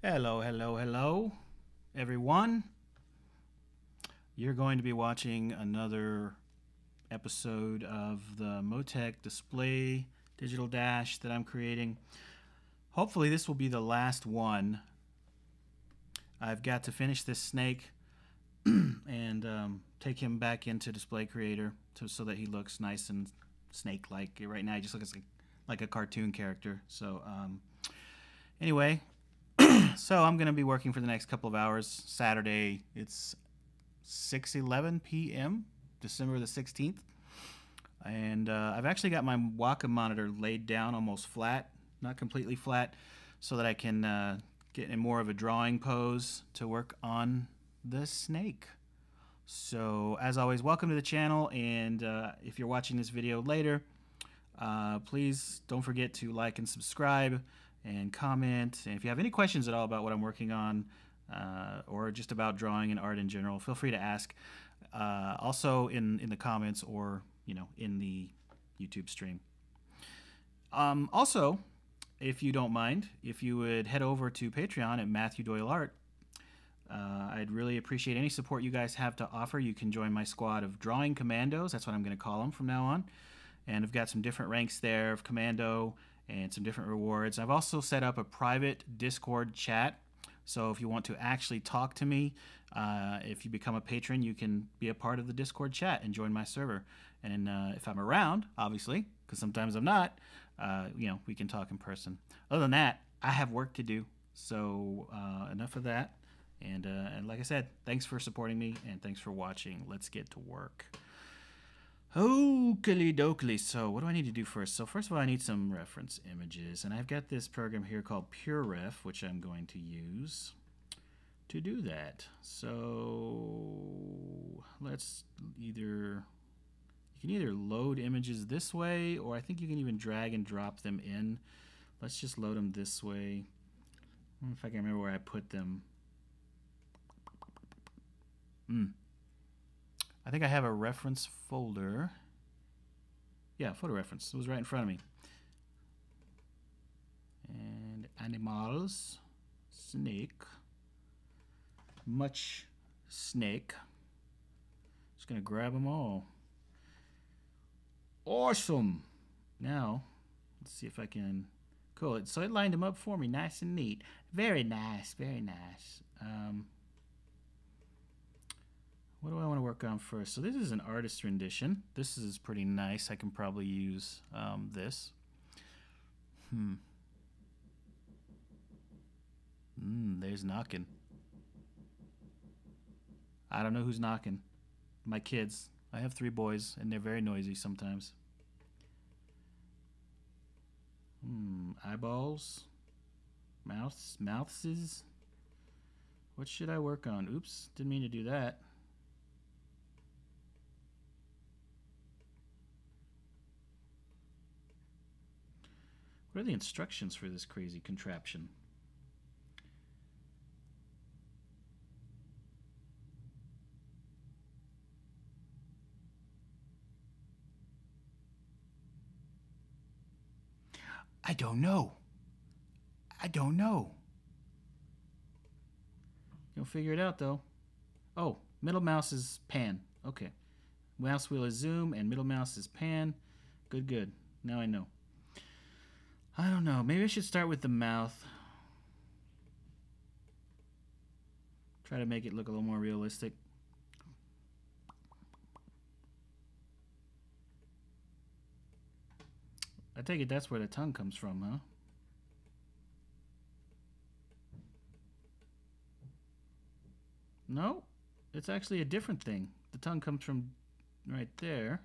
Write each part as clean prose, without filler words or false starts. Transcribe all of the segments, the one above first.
Hello, hello, hello, everyone. You're going to be watching another episode of the MoTeC display digital dash that I'm creating. Hopefully, this will be the last one. I've got to finish this snake and take him back into Display Creator so that he looks nice and snake-like. Right now, he just looks like a cartoon character. So, anyway, so I'm going to be working for the next couple of hours. Saturday, it's 6:11 p.m., December the 16th. And I've actually got my Wacom monitor laid down almost flat, not completely flat, so that I can get in more of a drawing pose to work on the snake. So, as always, welcome to the channel. And if you're watching this video later, please don't forget to like and subscribe and comment. And if you have any questions at all about what I'm working on, or just about drawing and art in general, feel free to ask. Also in the comments, or in the YouTube stream. Also, if you don't mind, if you would head over to Patreon at Matthew Doyle Art, I'd really appreciate any support you guys have to offer. You can join my squad of drawing commandos. That's what I'm going to call them from now on. And I've got some different ranks there of commando and some different rewards. I've also set up a private Discord chat. So if you want to actually talk to me, if you become a patron, you can be a part of the Discord chat and join my server. And if I'm around, obviously, because sometimes I'm not, we can talk in person. Other than that, I have work to do. So enough of that. And like I said, thanks for supporting me, and thanks for watching. Let's get to work. Oakley dokley. So what do I need to do first? So first of all, I need some reference images, and I've got this program here called PureRef, which I'm going to use to do that. So let's you can either load images this way, or I think you can even drag and drop them in. Let's just load them this way. I don't know if I can remember where I put them. I think I have a reference folder. Yeah, photo reference. It was right in front of me. And animals, snake, much snake. Just gonna grab them all. Awesome. Now, let's see if I can. Cool. So it lined them up for me, nice and neat. Very nice. Very nice. What do I want to work on first? So this is an artist rendition. This is pretty nice. I can probably use this. There's knocking. I don't know who's knocking. My kids. I have 3 boys, and they're very noisy sometimes. Eyeballs. Mouths. What should I work on? Oops, didn't mean to do that. What are the instructions for this crazy contraption? I don't know. You'll figure it out, though. Oh, middle mouse is pan. Okay. Mouse wheel is zoom, and middle mouse is pan. Good. Now I know. I don't know. Maybe I should start with the mouth. Try to make it look a little more realistic. I take it that's where the tongue comes from, huh? No, it's actually a different thing. The tongue comes from right there.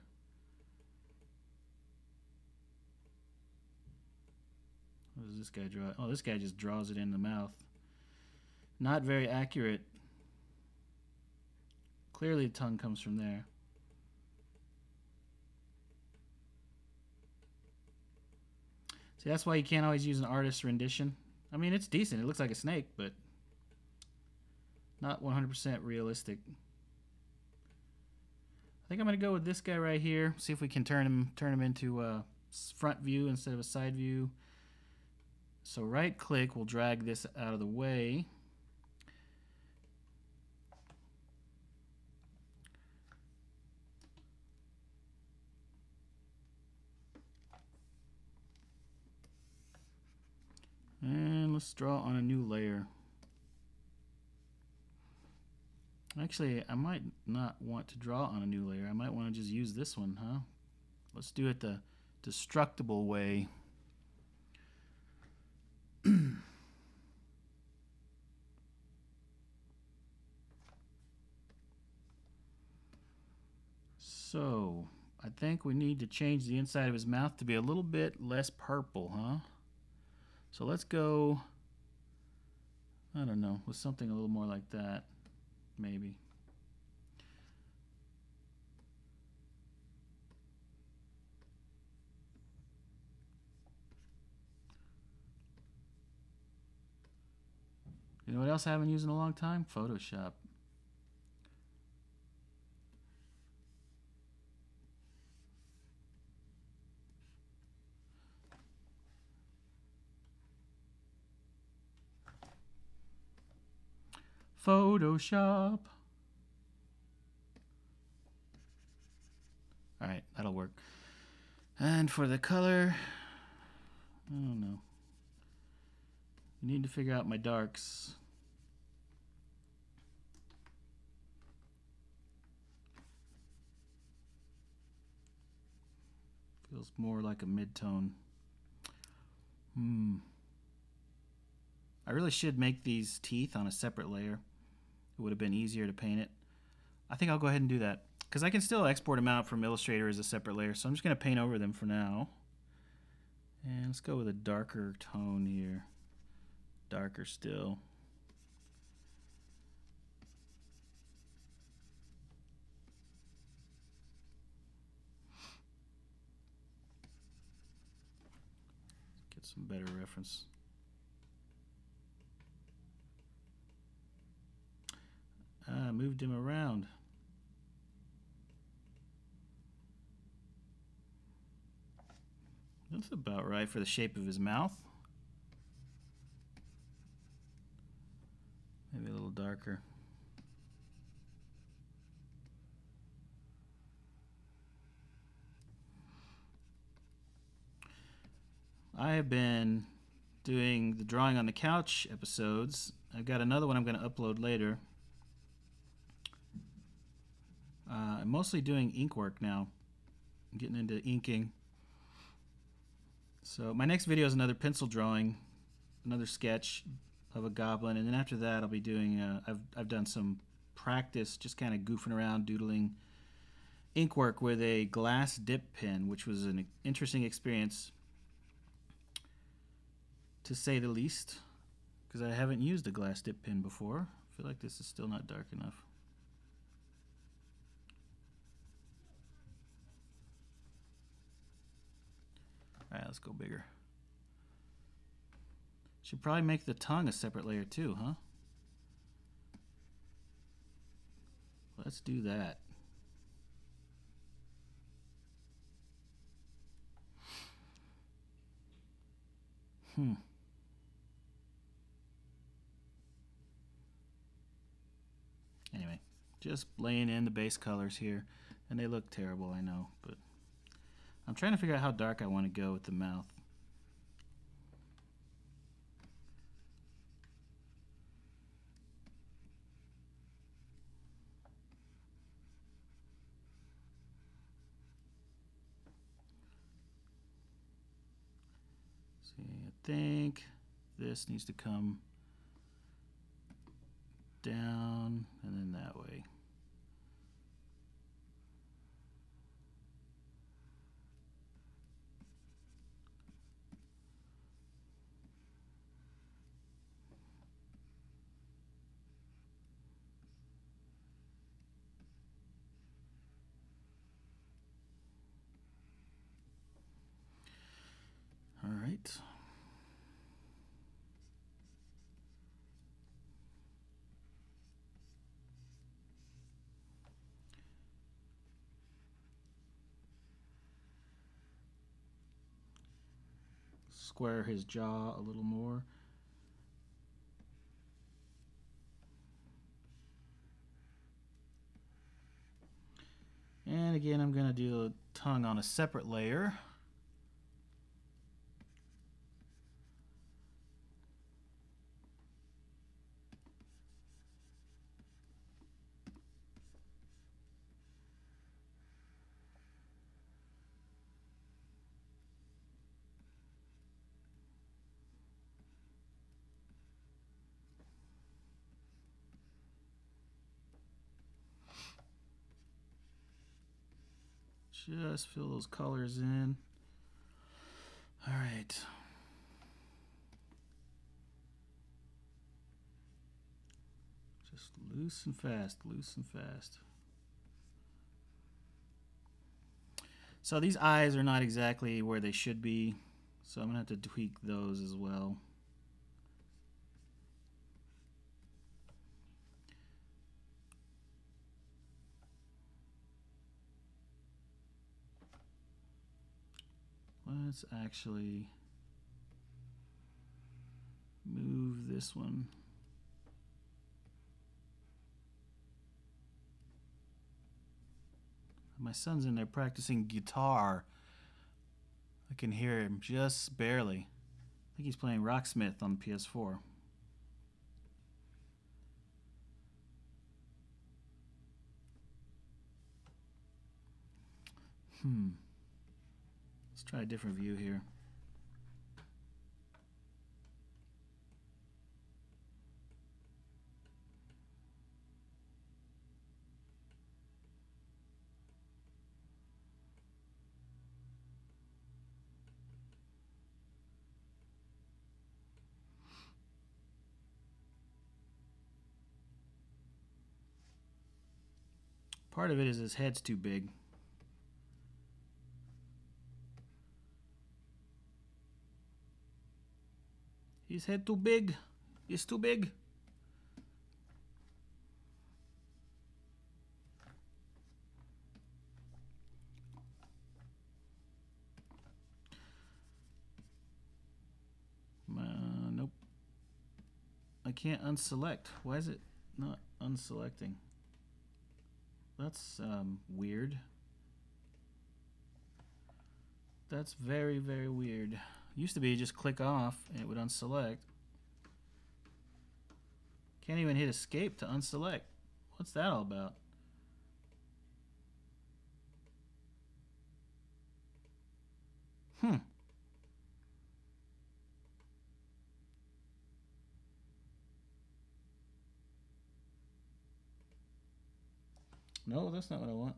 What does this guy draw? Oh, this guy just draws it in the mouth. Not very accurate. Clearly the tongue comes from there. See, that's why you can't always use an artist's rendition. I mean, it's decent. It looks like a snake, but not 100% realistic. I think I'm going to go with this guy right here. See if we can turn him into a front view instead of a side view. So right click will drag this out of the way. And let's draw on a new layer. Actually, I might not want to draw on a new layer. I might want to just use this one, huh? Let's do it the destructible way. So, I think we need to change the inside of his mouth to be a little bit less purple, huh? So let's go, I don't know, with something a little more like that, maybe. You know what else I haven't used in a long time? Photoshop. Photoshop. All right, that'll work. And for the color, I don't know. I need to figure out my darks. Feels more like a mid-tone. I really should make these teeth on a separate layer. It would have been easier to paint it. I think I'll go ahead and do that, because I can still export them out from Illustrator as a separate layer, so I'm just going to paint over them for now. And let's go with a darker tone here. Darker still. Get some better reference. I moved him around. That's about right for the shape of his mouth. Maybe a little darker. I have been doing the drawing on the couch episodes. I've got another one I'm going to upload later. I'm mostly doing ink work now. I'm getting into inking. So my next video is another pencil drawing, another sketch of a goblin, and then after that I'll be doing, I've done some practice just kind of goofing around doodling ink work with a glass dip pen, which was an interesting experience to say the least, because I haven't used a glass dip pen before. I feel like this is still not dark enough. Alright, let's go bigger. Should probably make the tongue a separate layer too, huh? Let's do that. Anyway, just laying in the base colors here, and they look terrible, I know, but I'm trying to figure out how dark I want to go with the mouth. See, I think this needs to come down and then that way. All right. square his jaw a little more. And again, I'm going to do the tongue on a separate layer. Just fill those colors in. All right. Just loose and fast, loose and fast. So these eyes are not exactly where they should be, so I'm going to have to tweak those as well. Let's actually move this one. My son's in there practicing guitar. I can hear him just barely. I think he's playing Rocksmith on PS4. Let's try a different view here. Part of it is his head's too big. His head too big. It's too big. Nope. I can't unselect. Why is it not unselecting? That's weird. That's very, very weird. Used to be just click off and it would unselect. Can't even hit escape to unselect. What's that all about? No, that's not what I want.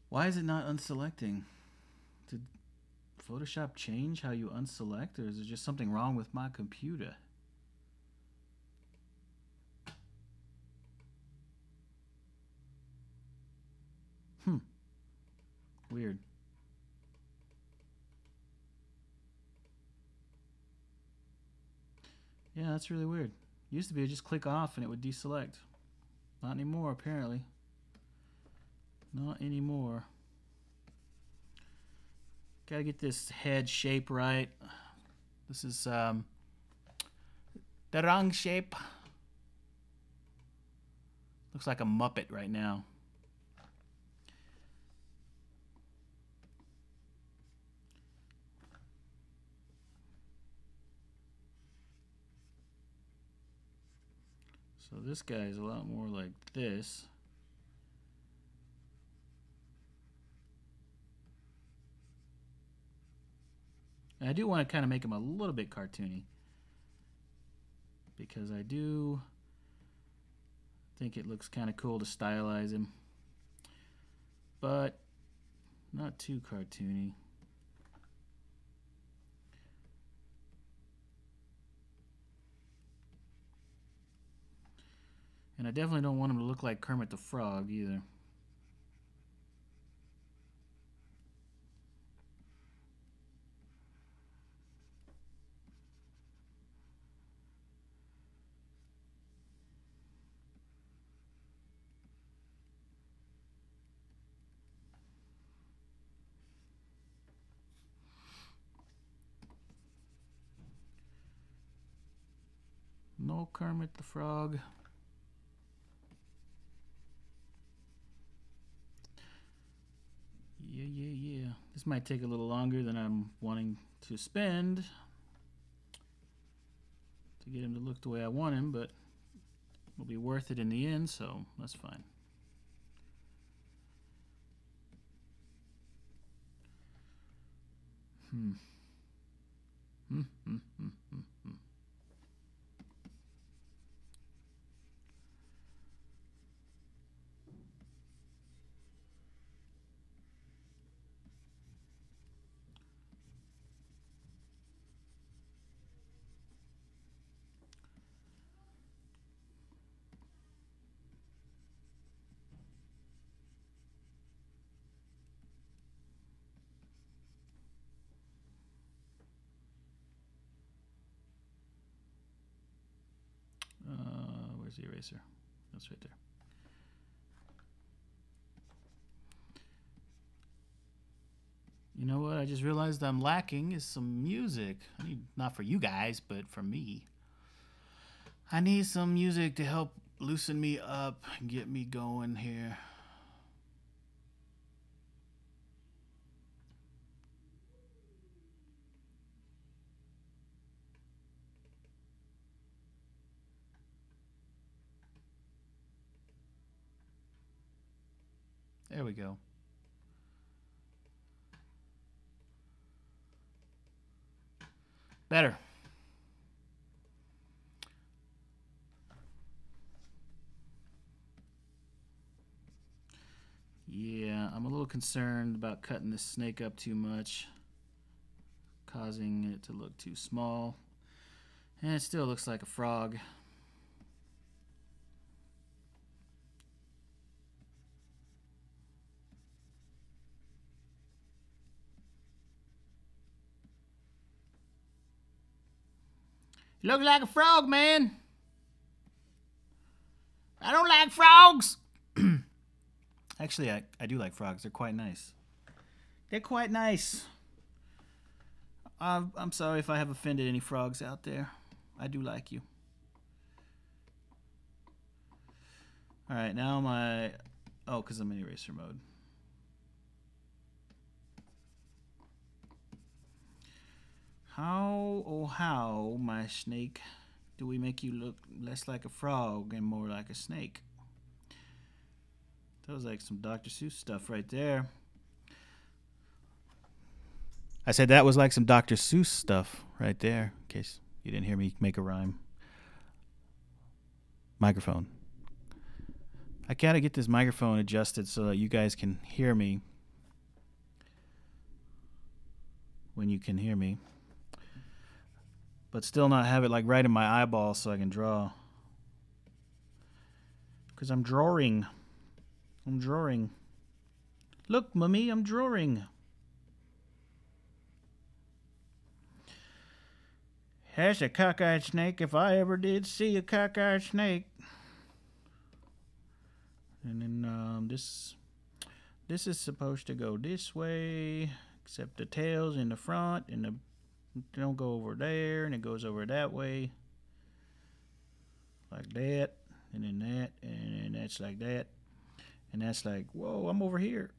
Why is it not unselecting? Did Photoshop change how you unselect, or is there just something wrong with my computer? Weird. Yeah, that's really weird. Used to be just click off and it would deselect. Not anymore, apparently. Not anymore. Gotta get this head shape right. This is the wrong shape. Looks like a Muppet right now. So this guy is a lot more like this. And I do want to kind of make him a little bit cartoony, because I do think it looks kind of cool to stylize him, but not too cartoony. And I definitely don't want him to look like Kermit the Frog either. Oh, Kermit the Frog. Yeah. This might take a little longer than I'm wanting to spend to get him to look the way I want him, but it'll be worth it in the end, so that's fine. Where's the eraser? That's right there. You know what? I just realized I'm lacking is some music. I need, not for you guys, but for me. I need some music to help loosen me up and get me going here. There we go. Better. Yeah, I'm a little concerned about cutting this snake up too much, causing it to look too small. And it still looks like a frog. You look like a frog, man. I don't like frogs. Actually, I do like frogs. They're quite nice. They're quite nice. I'm sorry if I have offended any frogs out there. I do like you. All right, now my... Oh, because I'm in eraser mode. How, oh how, my snake, do we make you look less like a frog and more like a snake? That was like some Dr. Seuss stuff right there. I said that was like some Dr. Seuss stuff right there, in case you didn't hear me make a rhyme. Microphone. I gotta get this microphone adjusted so that you guys can hear me when you can hear me. But still not have it like right in my eyeball so I can draw. Because I'm drawing. I'm drawing. Look, Mummy, I'm drawing. That's a cockeyed snake if I ever did see a cockeyed snake. And then this is supposed to go this way, except the tail's in the front and the don't go over there, and it goes over that way, like that, and then that, and then that's like that, and that's like, whoa, I'm over here.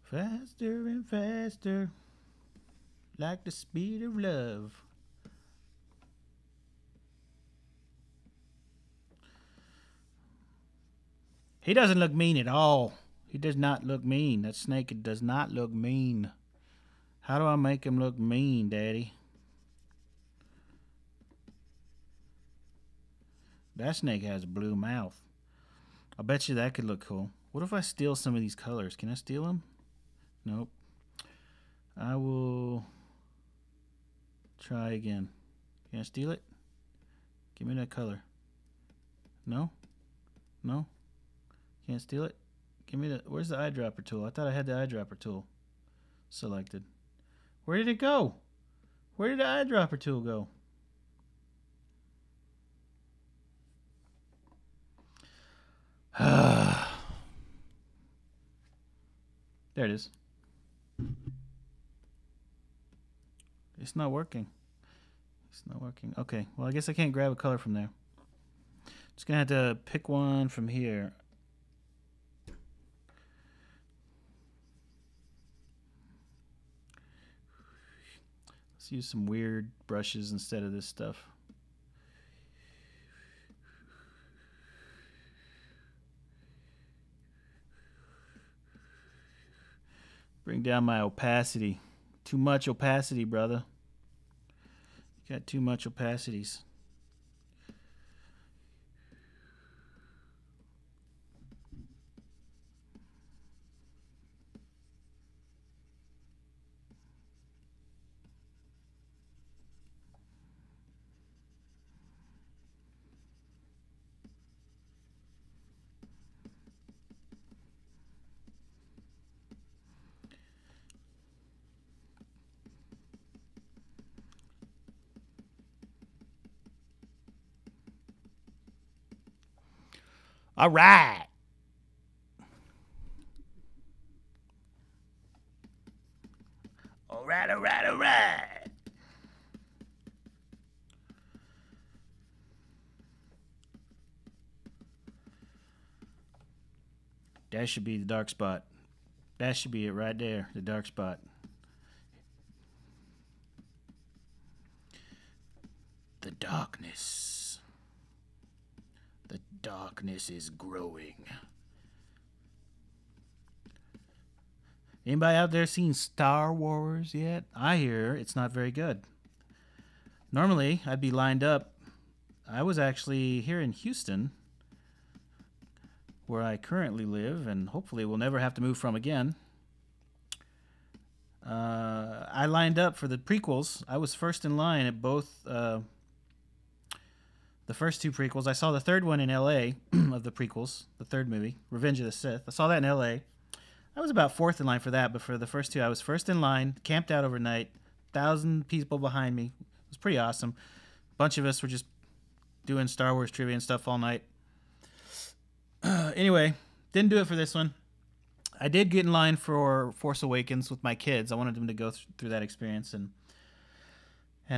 Faster and faster, like the speed of love. He doesn't look mean at all. He does not look mean. That snake does not look mean. How do I make him look mean, Daddy? That snake has a blue mouth. I bet you that could look cool. What if I steal some of these colors? Can I steal them? Nope. I will try again. Can I steal it? Give me that color. No? No? Can't steal it? Give me the... Where's the eyedropper tool? I thought I had the eyedropper tool selected. Where did it go? Where did the eyedropper tool go? There it is. It's not working. It's not working. Okay, well, I guess I can't grab a color from there. Just gonna have to pick one from here. Let's use some weird brushes instead of this stuff. Bring down my opacity. Too much opacity, brother. You got too much opacities. All right. All right, all right, all right. That should be the dark spot. That should be it right there, the dark spot. The darkness. The darkness is growing. Anybody out there seen Star Wars yet? I hear it's not very good. Normally, I'd be lined up. I was actually here in Houston, where I currently live, and hopefully will never have to move from again. I lined up for the prequels. I was first in line at both the first two prequels. I saw the third one in L.A. of the prequels, the third movie, Revenge of the Sith. I saw that in L.A. I was about fourth in line for that, but for the first two, I was first in line, camped out overnight, 1,000 people behind me. It was pretty awesome. A bunch of us were just doing Star Wars trivia and stuff all night. Anyway, didn't do it for this one. I did get in line for Force Awakens with my kids. I wanted them to go through that experience, and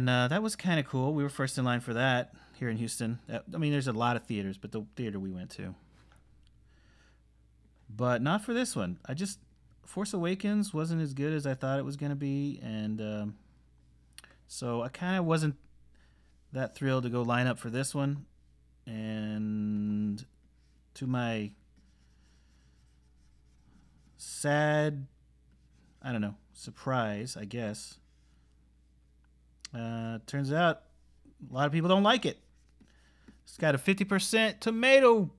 that was kind of cool. We were first in line for that here in Houston. I mean, there's a lot of theaters, but the theater we went to. But not for this one. Force Awakens wasn't as good as I thought it was going to be, and so I kind of wasn't that thrilled to go line up for this one. And to my sad, I don't know, surprise, I guess, turns out a lot of people don't like it. It's got a 50% tomato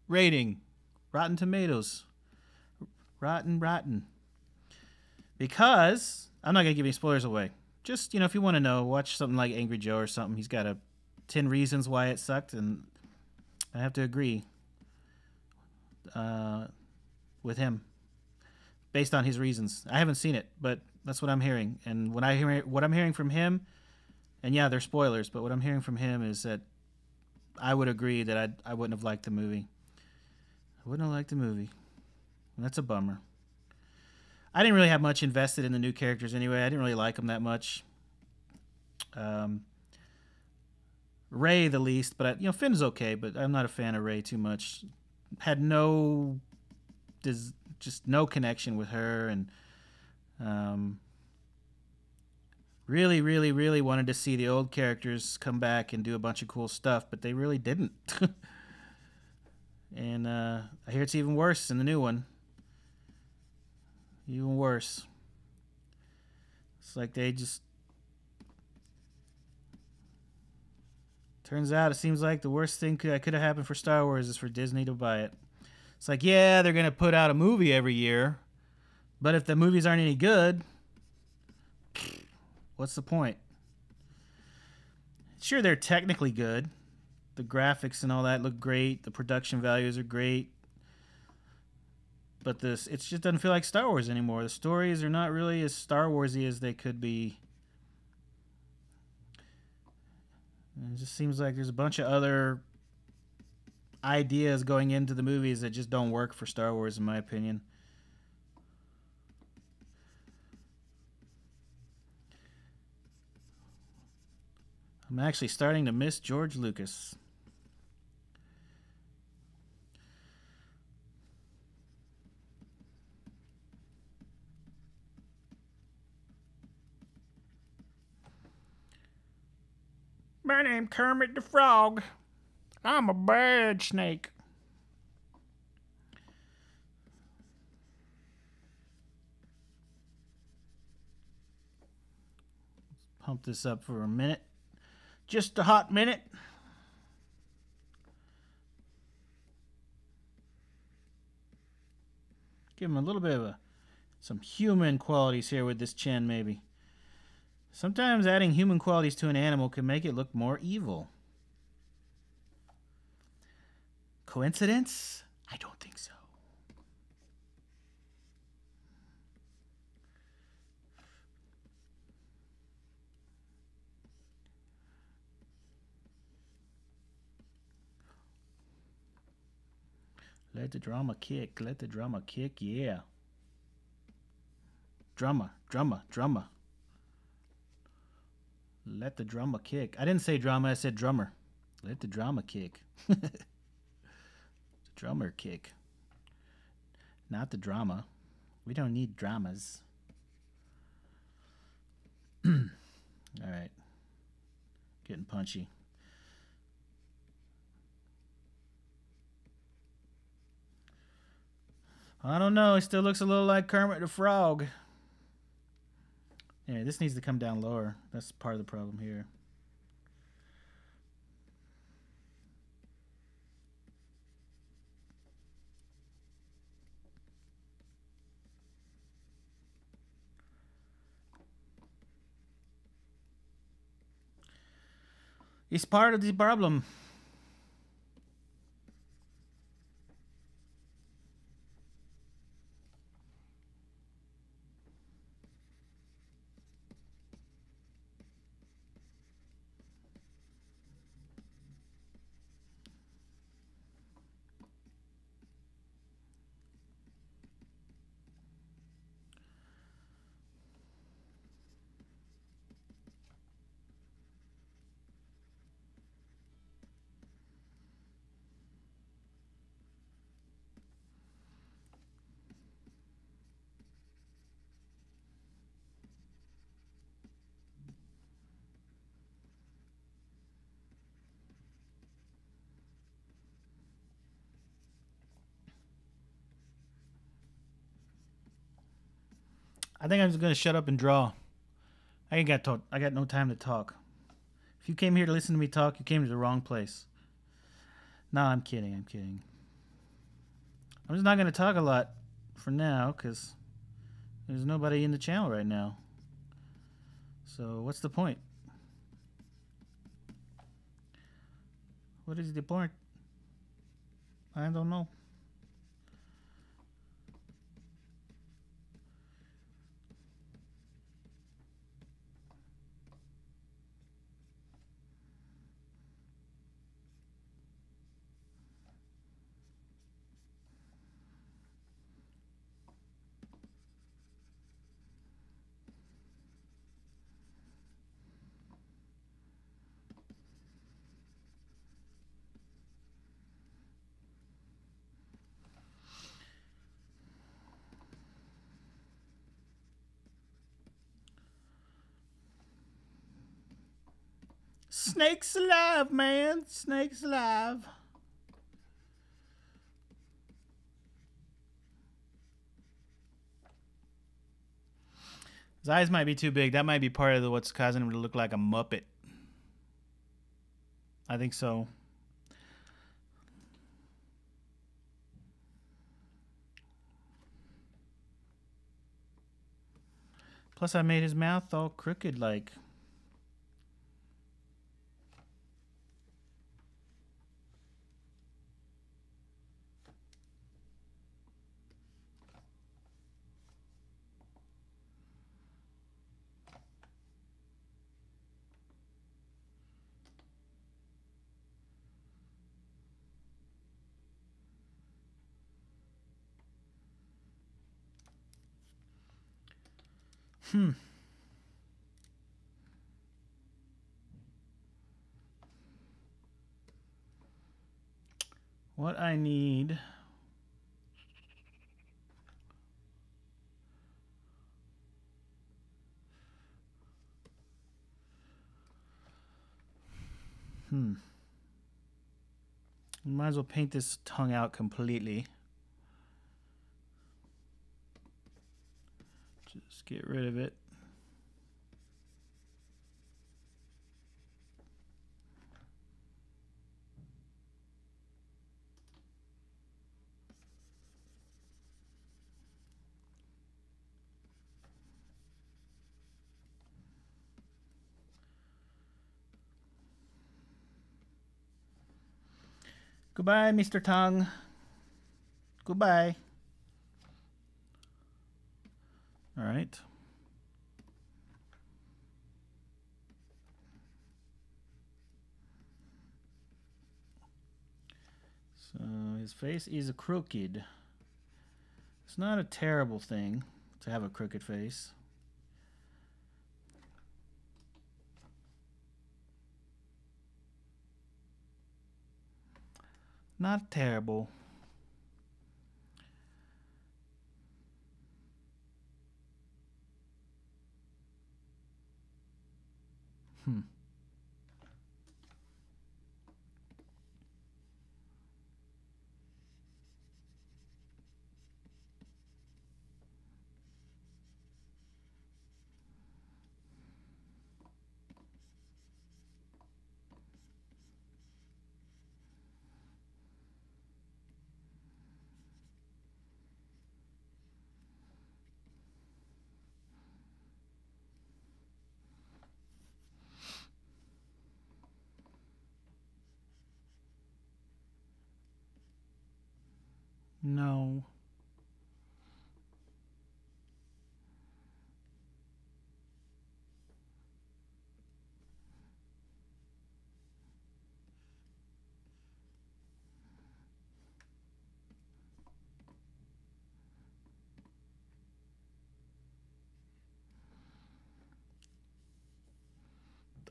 rating. Rotten Tomatoes. Rotten. Because, I'm not going to give any spoilers away. Just, if you want to know, watch something like Angry Joe or something. He's got 10 reasons why it sucked, and I have to agree with him based on his reasons. I haven't seen it, but that's what I'm hearing. And what I'm hearing from him, and yeah, they're spoilers, but what I'm hearing from him is that I would agree that I wouldn't have liked the movie. I wouldn't have liked the movie. And that's a bummer. I didn't really have much invested in the new characters anyway. I didn't really like them that much. Rey the least, but Finn's okay, but I'm not a fan of Rey too much. Had just no connection with her, and really, really, really wanted to see the old characters come back and do a bunch of cool stuff, but they really didn't. And I hear it's even worse in the new one. Even worse. It's like they just... Turns out it seems like the worst thing that could have happened for Star Wars is for Disney to buy it. It's like, yeah, they're going to put out a movie every year, but if the movies aren't any good, what's the point? Sure, they're technically good. The graphics and all that look great. The production values are great. But it just doesn't feel like Star Wars anymore. The stories are not really as Star Wars-y as they could be. And it just seems like there's a bunch of other ideas going into the movies that just don't work for Star Wars, in my opinion. I'm actually starting to miss George Lucas. My name's Kermit the Frog. I'm a bird snake. Pump this up for a minute. Just a hot minute. Give him a little bit of some human qualities here with this chin, maybe. Sometimes adding human qualities to an animal can make it look more evil. Coincidence? I don't think so. Let the drama kick. Let the drama kick. Yeah. Drama, drama, drama. Let the drama kick. I didn't say drama, I said drummer. Let the drama kick. The drummer kick. Not the drama. We don't need dramas. Alright. Getting punchy. I don't know. It still looks a little like Kermit the Frog. Yeah, this needs to come down lower. That's part of the problem here. It's part of the problem. I think I'm just gonna shut up and draw. I got no time to talk. If you came here to listen to me talk, you came to the wrong place. No, I'm kidding. I'm kidding. I'm just not gonna talk a lot for now because there's nobody in the channel right now. So what's the point? What is the point? I don't know. Snake's alive, man. Snake's alive. His eyes might be too big. That might be part of what's causing him to look like a Muppet. I think so. Plus, I made his mouth all crooked like. What I need might as well paint this tongue out completely. Just get rid of it. Goodbye, Mr. Tongue. Goodbye. All right. So his face is crooked. It's not a terrible thing to have a crooked face. Not terrible. No.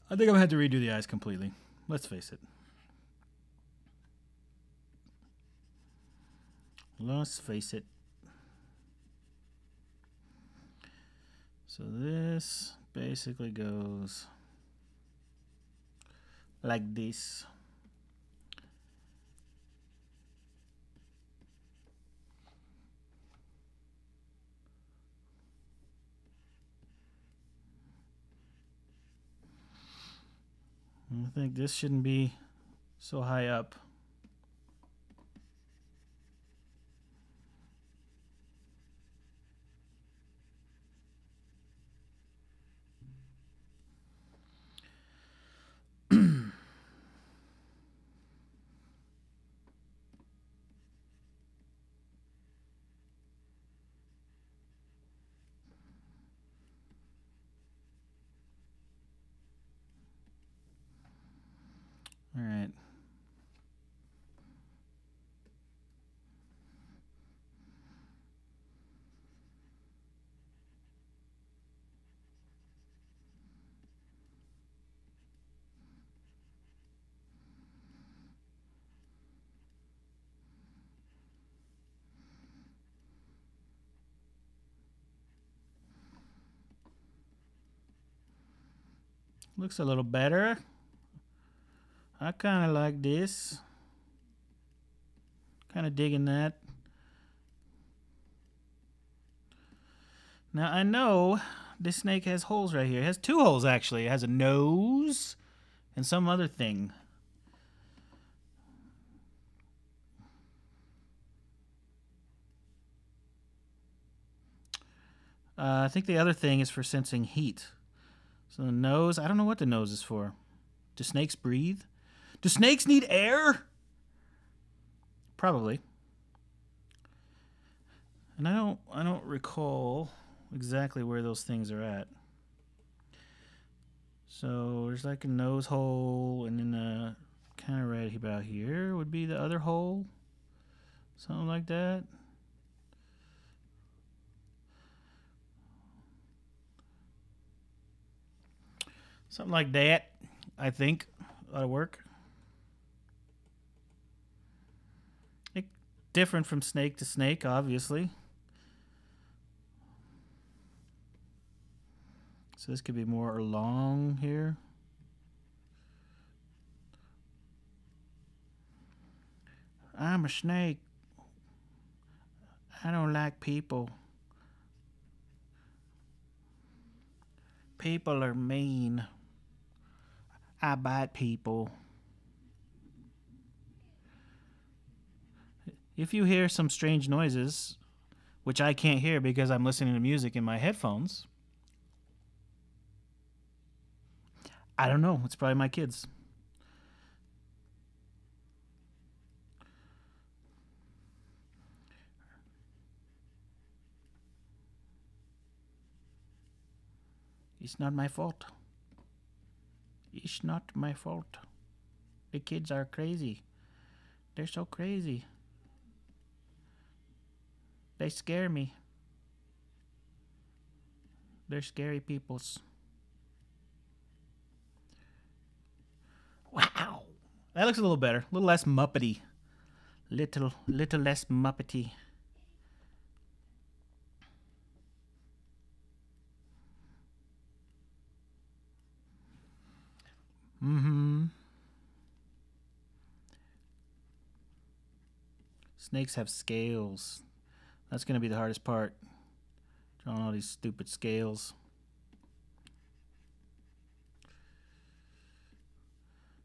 I think I'm gonna have to redo the eyes completely. Let's face it. Let's face it. So this basically goes like this. I think this shouldn't be so high up. All right. Looks a little better. I kind of like this. Kind of digging that. Now I know this snake has holes right here. It has two holes actually. It has a nose and some other thing. I think the other thing is for sensing heat. So the nose, I don't know what the nose is for. Do snakes breathe? Do snakes need air? Probably. And I don't recall exactly where those things are at. So there's like a nose hole, and then kind of right about here would be the other hole. Something like that. Something like that, I think, ought to work. different from snake to snake, obviously. So this could be more long here. I'm a snake. I don't like people. People are mean. I bite people. If you hear some strange noises, which I can't hear because I'm listening to music in my headphones, I don't know. It's probably my kids. It's not my fault. It's not my fault. The kids are crazy. They're so crazy. They scare me. They're scary peoples. Wow. That looks a little better. A little less Muppety. Little less Muppety. Snakes have scales. That's going to be the hardest part. Drawing all these stupid scales.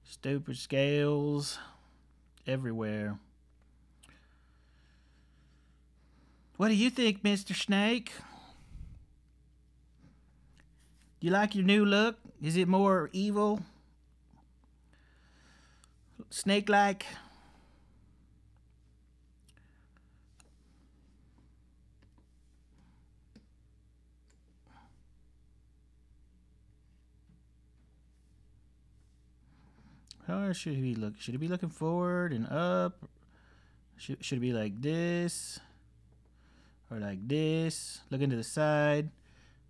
Stupid scales everywhere. What do you think, Mr. Snake? You like your new look? Is it more evil? Snake-like? How should he look? Should he be looking forward and up? Should it be like this? Or like this? Looking to the side?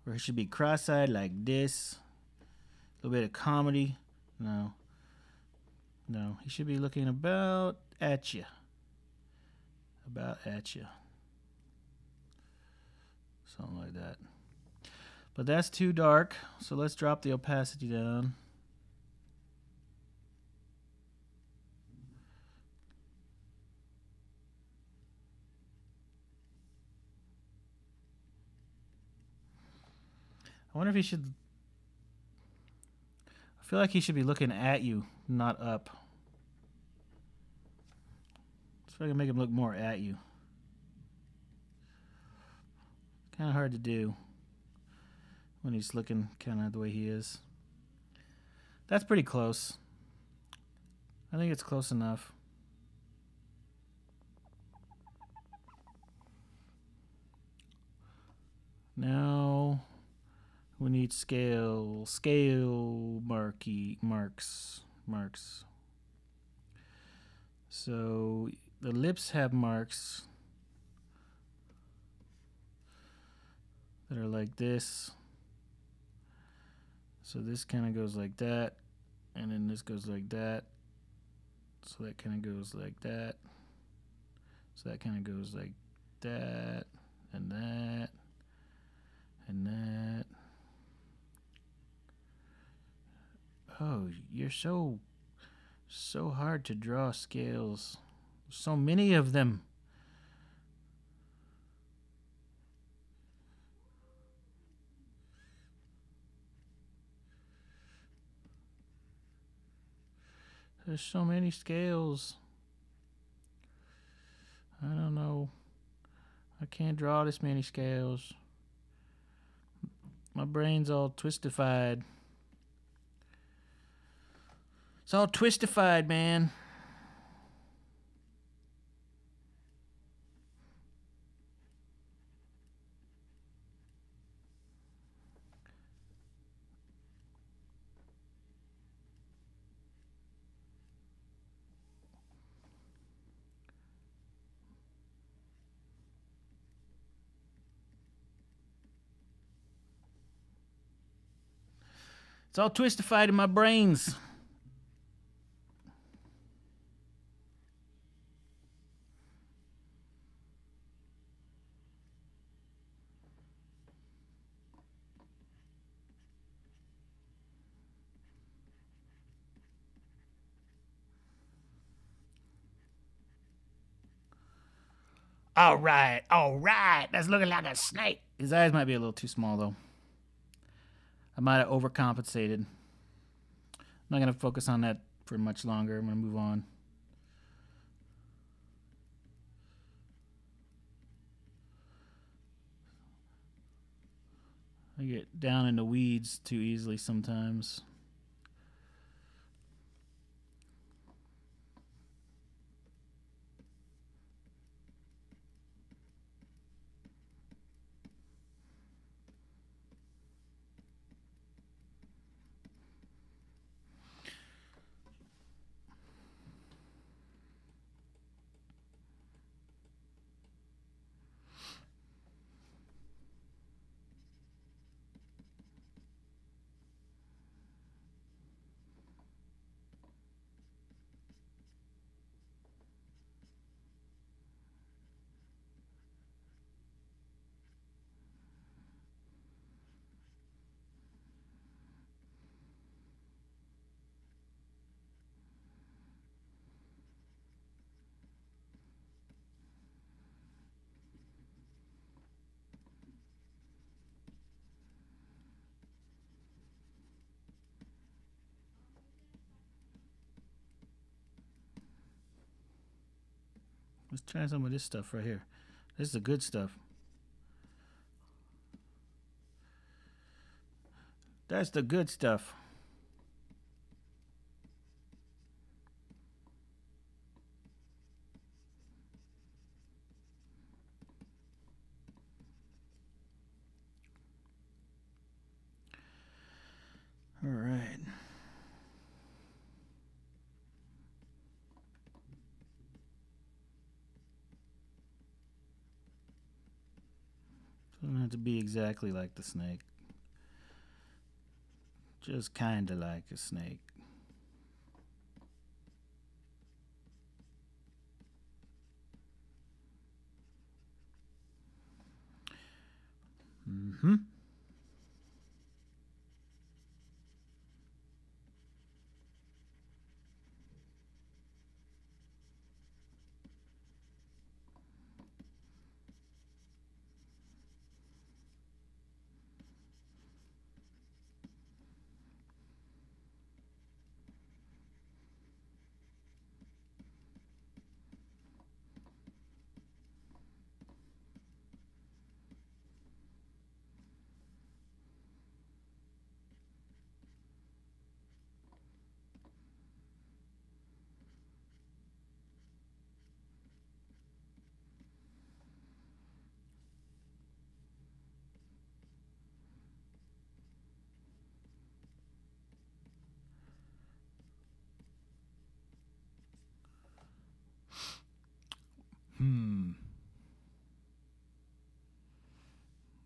Or it should be cross-eyed like this? A little bit of comedy? No. No, he should be looking about at you. About at you. Something like that. But that's too dark, so let's drop the opacity down. I wonder if he should... I feel like he should be looking at you, not up. So I can make him look more at you. Kind of hard to do when he's looking kind of the way he is. That's pretty close. I think it's close enough. Now we need scale marks. So the lips have marks that are like this. So this kind of goes like that, and then this goes like that. So that kind of goes like that. So that kind of goes like that, and that, and that. Oh, you're so hard to draw scales. So many of them. There's so many scales. I don't know. I can't draw this many scales. My brain's all twistified. It's all twistified, man. It's all twistified in my brains. All right, all right. That's looking like a snake. His eyes might be a little too small, though. I might have overcompensated. I'm not going to focus on that for much longer. I'm going to move on. I get down in the weeds too easily sometimes. Let's try some of this stuff right here. This is the good stuff. That's the good stuff. All right. Doesn't have to be exactly like the snake. Just kind of like a snake. Mm-hmm.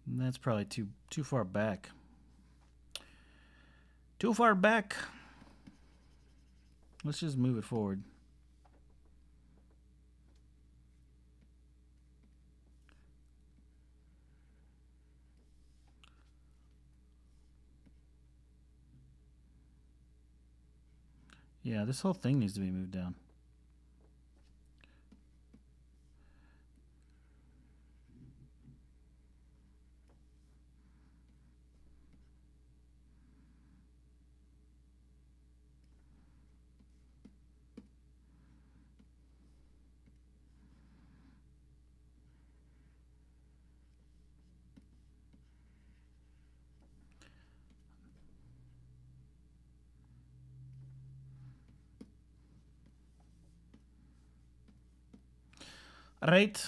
That's probably too far back. Too far back. Let's just move it forward. Yeah, this whole thing needs to be moved down. All right.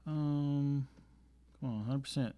Come on, 100%.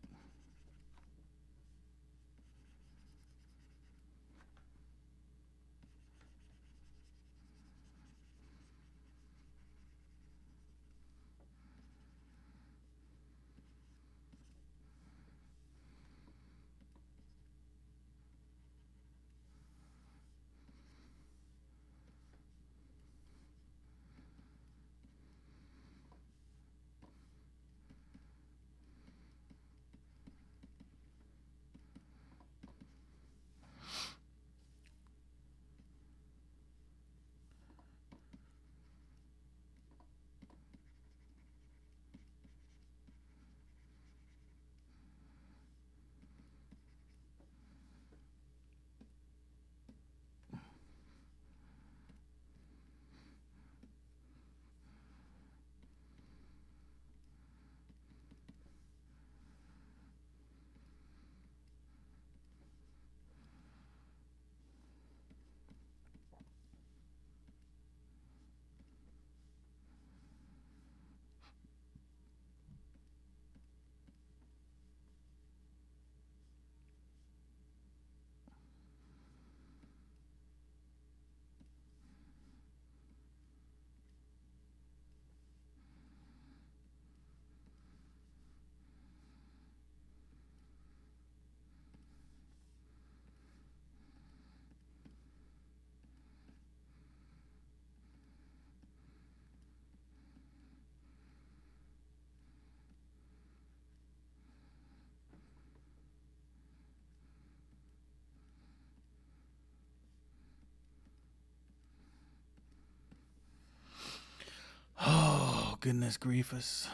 goodness griefus.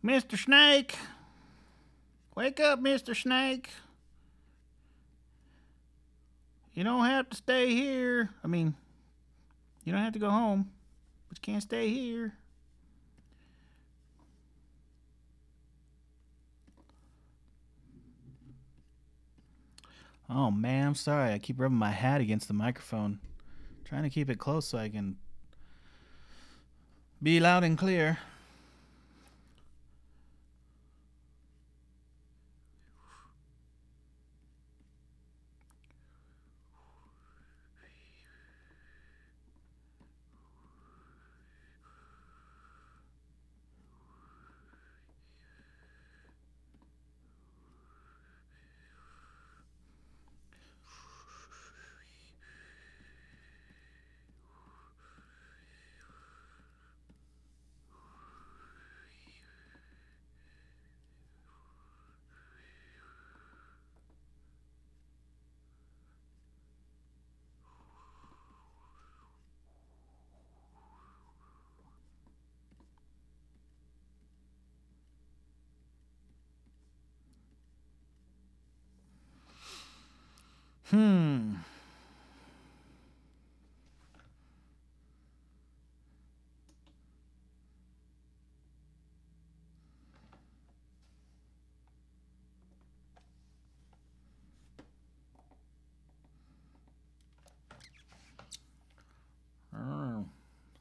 Mr. Snake! Wake up, Mr. Snake! You don't have to stay here. I mean, you don't have to go home, but you can't stay here. Oh man, I'm sorry. I keep rubbing my hat against the microphone. Trying to keep it close so I can be loud and clear.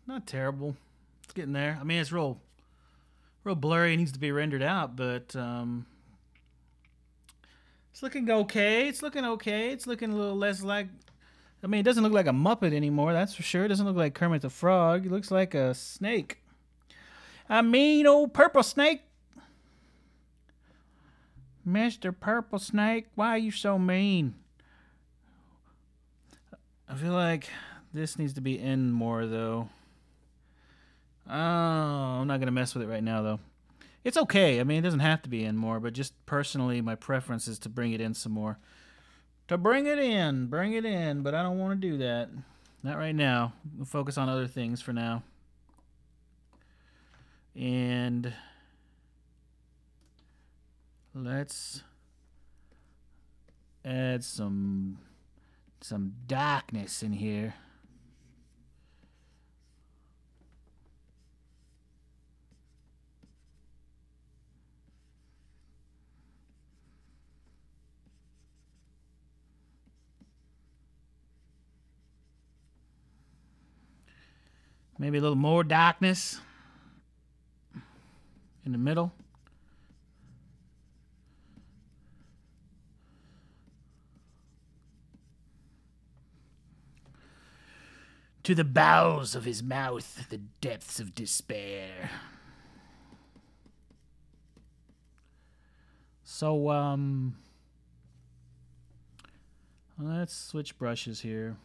Not terrible. It's getting there. I mean, it's real blurry. It needs to be rendered out, but it's looking okay. It's looking okay. It's looking a little less like. I mean, it doesn't look like a Muppet anymore. That's for sure. It doesn't look like Kermit the Frog. It looks like a snake. A mean old purple snake. Mr. Purple Snake, why are you so mean? I feel like this needs to be in more, though. Oh, I'm not going to mess with it right now, though. It's okay. I mean, it doesn't have to be in more, but just personally, my preference is to bring it in some more. To bring it in, but I don't want to do that. Not right now. We'll focus on other things for now. And let's add some darkness in here. Maybe a little more darkness in the middle. To the bowels of his mouth, the depths of despair. So, let's switch brushes here.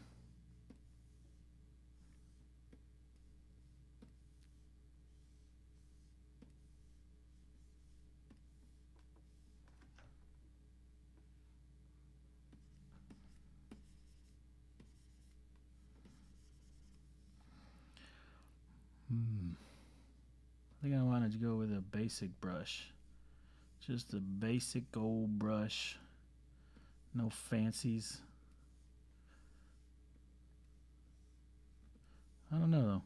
I think I wanted to go with a basic brush. Just a basic old brush. No fancies. I don't know though.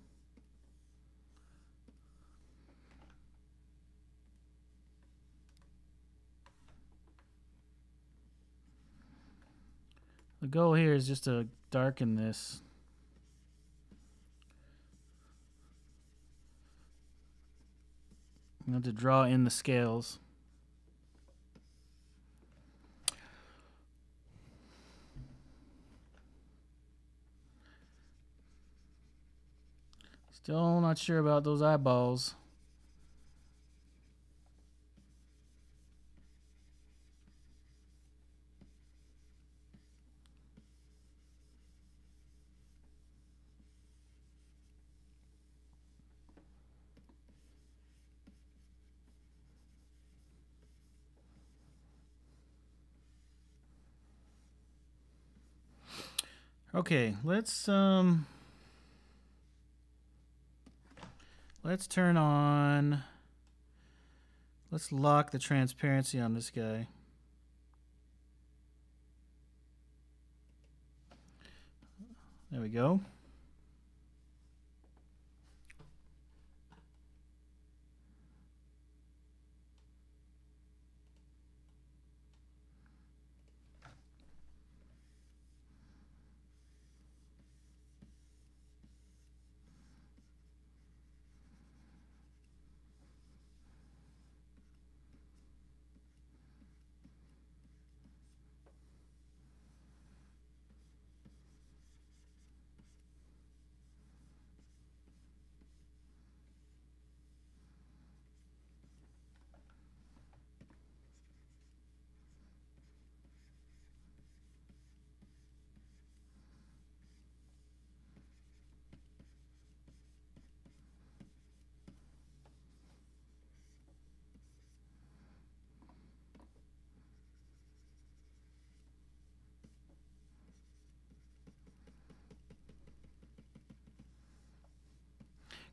The goal here is just to darken this. You have to draw in the scales. Still not sure about those eyeballs. Okay, let's turn on, let's lock the transparency on this guy. There we go.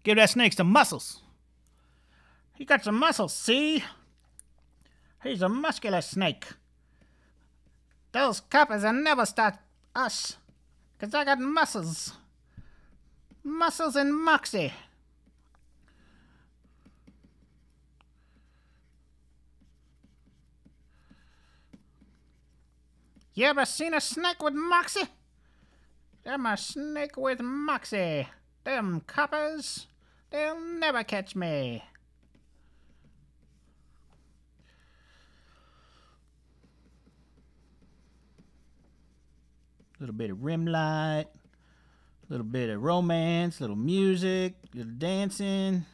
Give that snake some muscles. He got some muscles, see? He's a muscular snake. Those coppers will never stop us, 'cause I got muscles. Muscles and moxie. You ever seen a snake with moxie? I'm a snake with moxie. Them coppers, they'll never catch me. A little bit of rim light, a little bit of romance, a little music, a little dancing.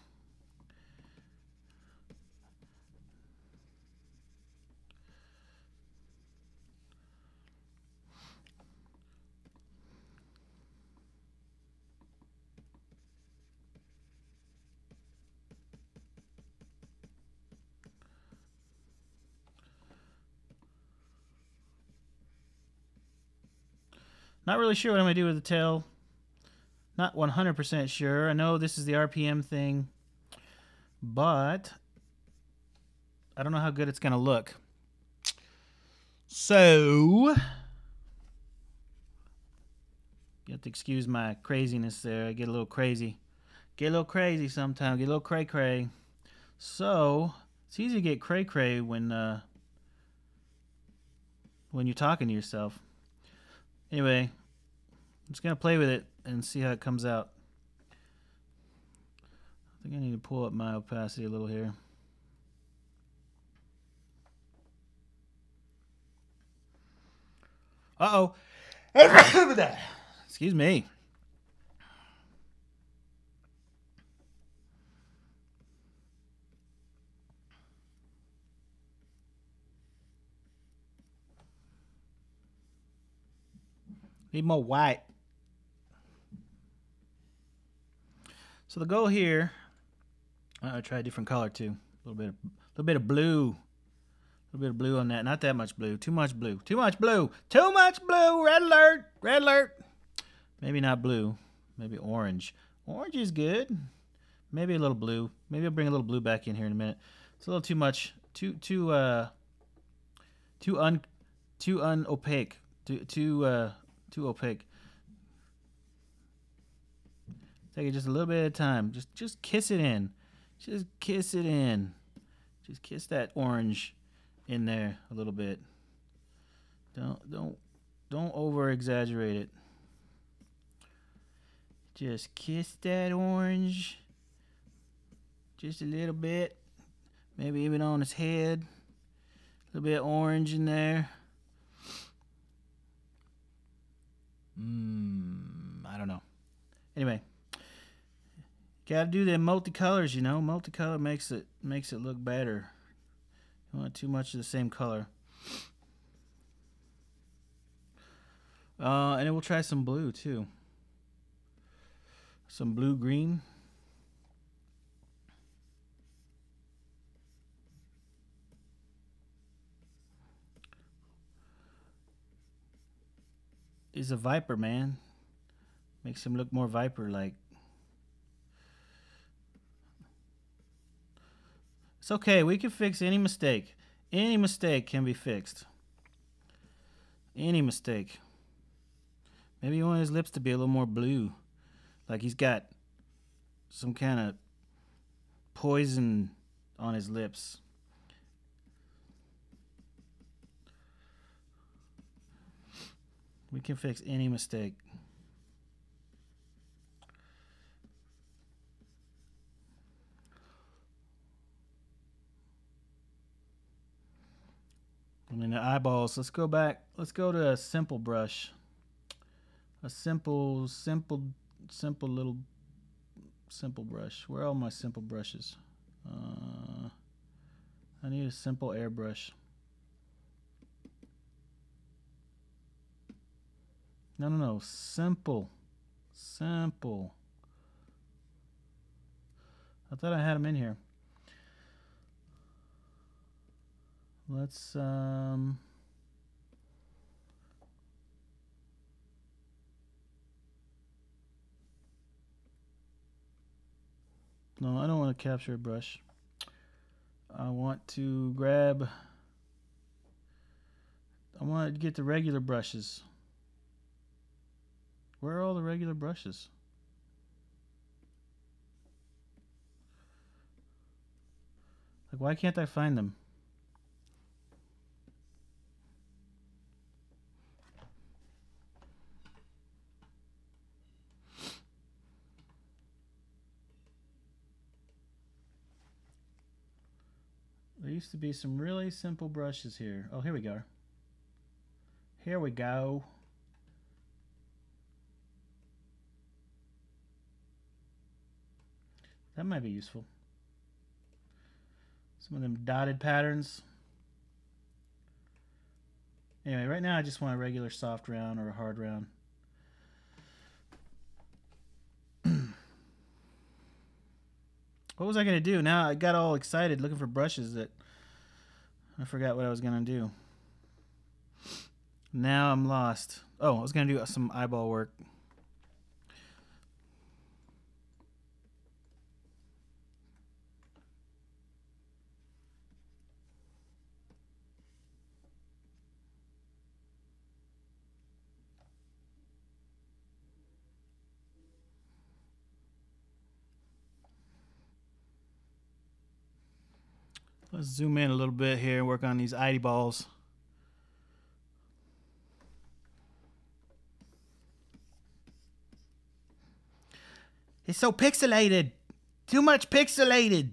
Not really sure what I'm going to do with the tail. Not 100% sure. I know this is the RPM thing, but I don't know how good it's going to look. So, you have to excuse my craziness there. I get a little crazy. Get a little crazy sometimes. Get a little cray-cray. So, it's easy to get cray-cray when you're talking to yourself. Anyway, I'm just going to play with it and see how it comes out. I think I need to pull up my opacity a little here. Uh-oh. Excuse me. Need more white. So the goal here, I try a different color too. A little bit of blue. A little bit of blue on that. Not that much blue. Too much blue. Too much blue. Too much blue. Red alert. Red alert. Maybe not blue. Maybe orange. Orange is good. Maybe a little blue. Maybe I'll bring a little blue back in here in a minute. It's a little too much. Too opaque. Too opaque. Take it just a little bit at a time. Just kiss it in. Just kiss it in. Just kiss that orange in there a little bit. Don't Don't over exaggerate it. Just kiss that orange just a little bit, maybe even on his head. A little bit of orange in there. I don't know. Anyway, gotta do the multicolors, you know. Multicolor makes it look better. You don't want too much of the same color. And then we'll try some blue too. Some blue green. He's a viper, man. Makes him look more viper-like. It's okay. We can fix any mistake. Any mistake can be fixed. Any mistake. Maybe you want his lips to be a little more blue. Like he's got some kind of poison on his lips. We can fix any mistake. And then the eyeballs. Let's go back. Let's go to a simple brush. A simple little brush. Where are all my simple brushes? I need a simple airbrush. No. Simple. I thought I had them in here. Let's no, I don't want to capture a brush. I want to grab, I want to get the regular brushes. Where are all the regular brushes? Like, why can't I find them? There used to be some really simple brushes here. Oh, here we go. Here we go. That might be useful. Some of them dotted patterns. Anyway, right now I just want a regular soft round or a hard round. What was I going to do? Now I got all excited looking for brushes that I forgot what I was going to do. Now I'm lost. Oh, I was going to do some eyeball work. Let's zoom in a little bit here and work on these eyeballs. It's so pixelated. Too much pixelated.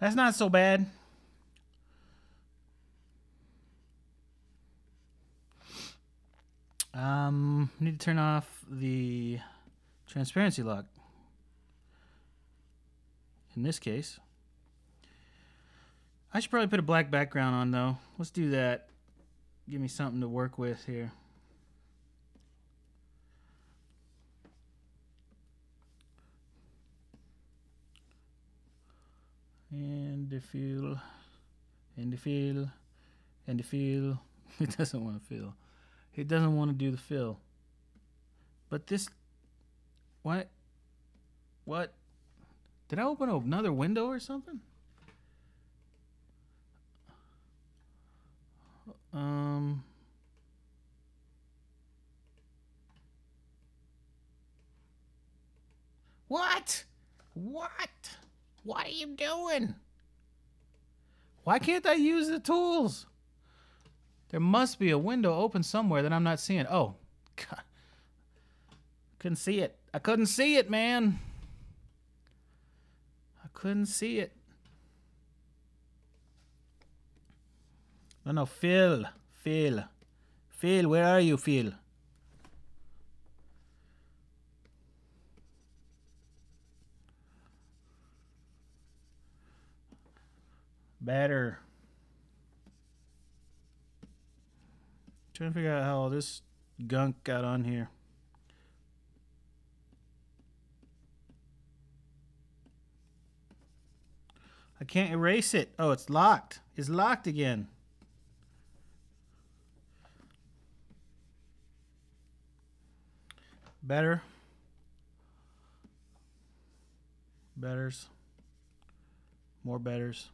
That's not so bad. Need to turn off the transparency lock. In this case, I should probably put a black background on though. Let's do that. Give me something to work with here. And the feel, and the feel, and the feel. It doesn't want to feel. He doesn't want to do the fill. But this... What? What? Did I open another window or something? What? What? What are you doing? Why can't I use the tools? There must be a window open somewhere that I'm not seeing. Oh, God. Couldn't see it. I couldn't see it, man. I couldn't see it. No, Phil. Phil. Phil, where are you, Phil? Better. Trying to figure out how all this gunk got on here. I can't erase it. Oh, it's locked. It's locked again. Better. Betters. More betters.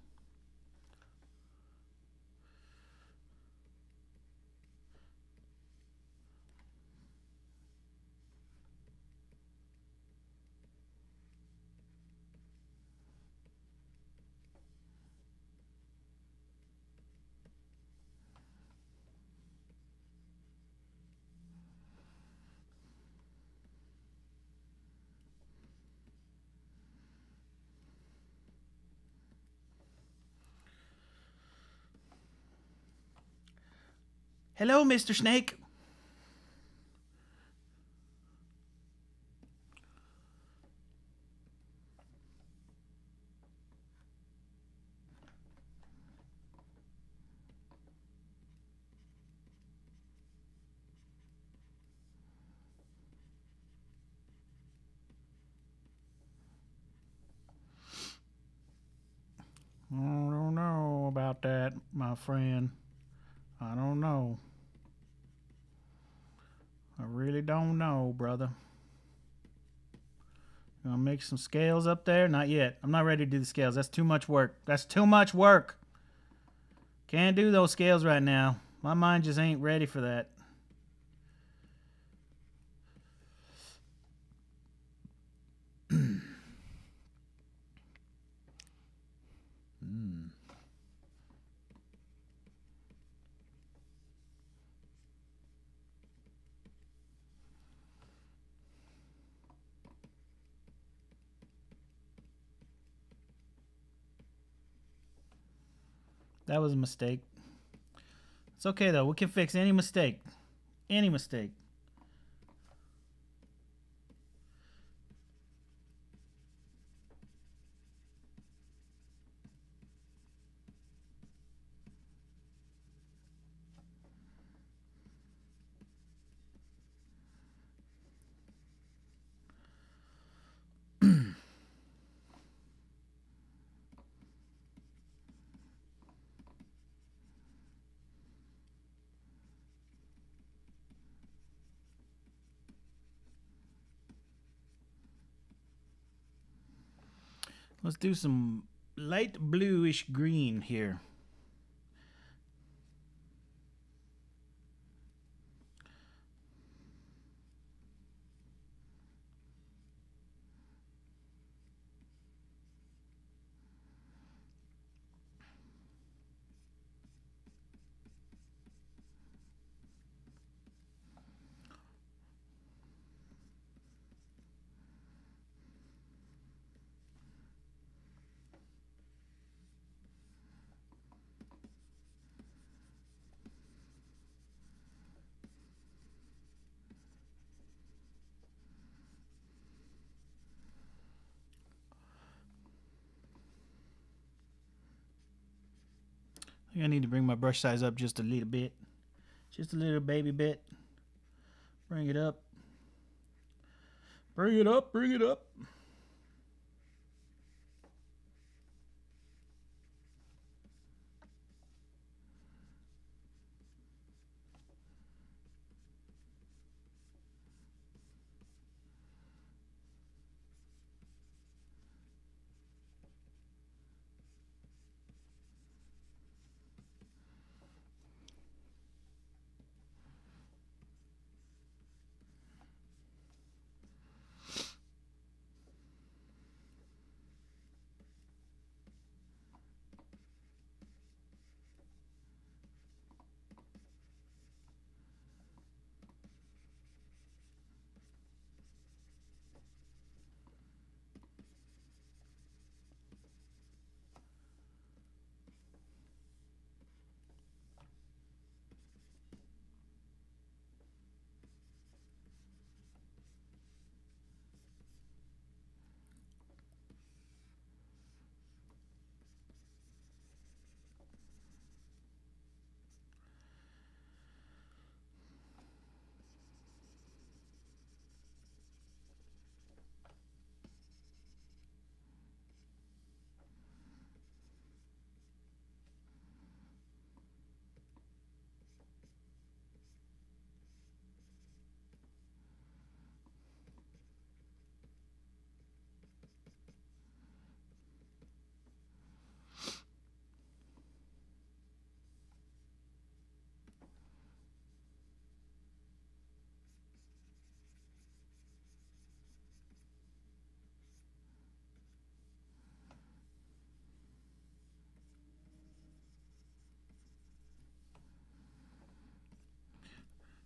Hello, Mr. Snake. I don't know about that, my friend. I don't know. I really don't know, brother. You want to make some scales up there? Not yet. I'm not ready to do the scales. That's too much work. That's too much work. Can't do those scales right now. My mind just ain't ready for that. That was a mistake. It's okay though. We can fix any mistake. Any mistake. Let's do some light bluish green here. I think I need to bring my brush size up just a little bit. Just a little baby bit. Bring it up. Bring it up, bring it up.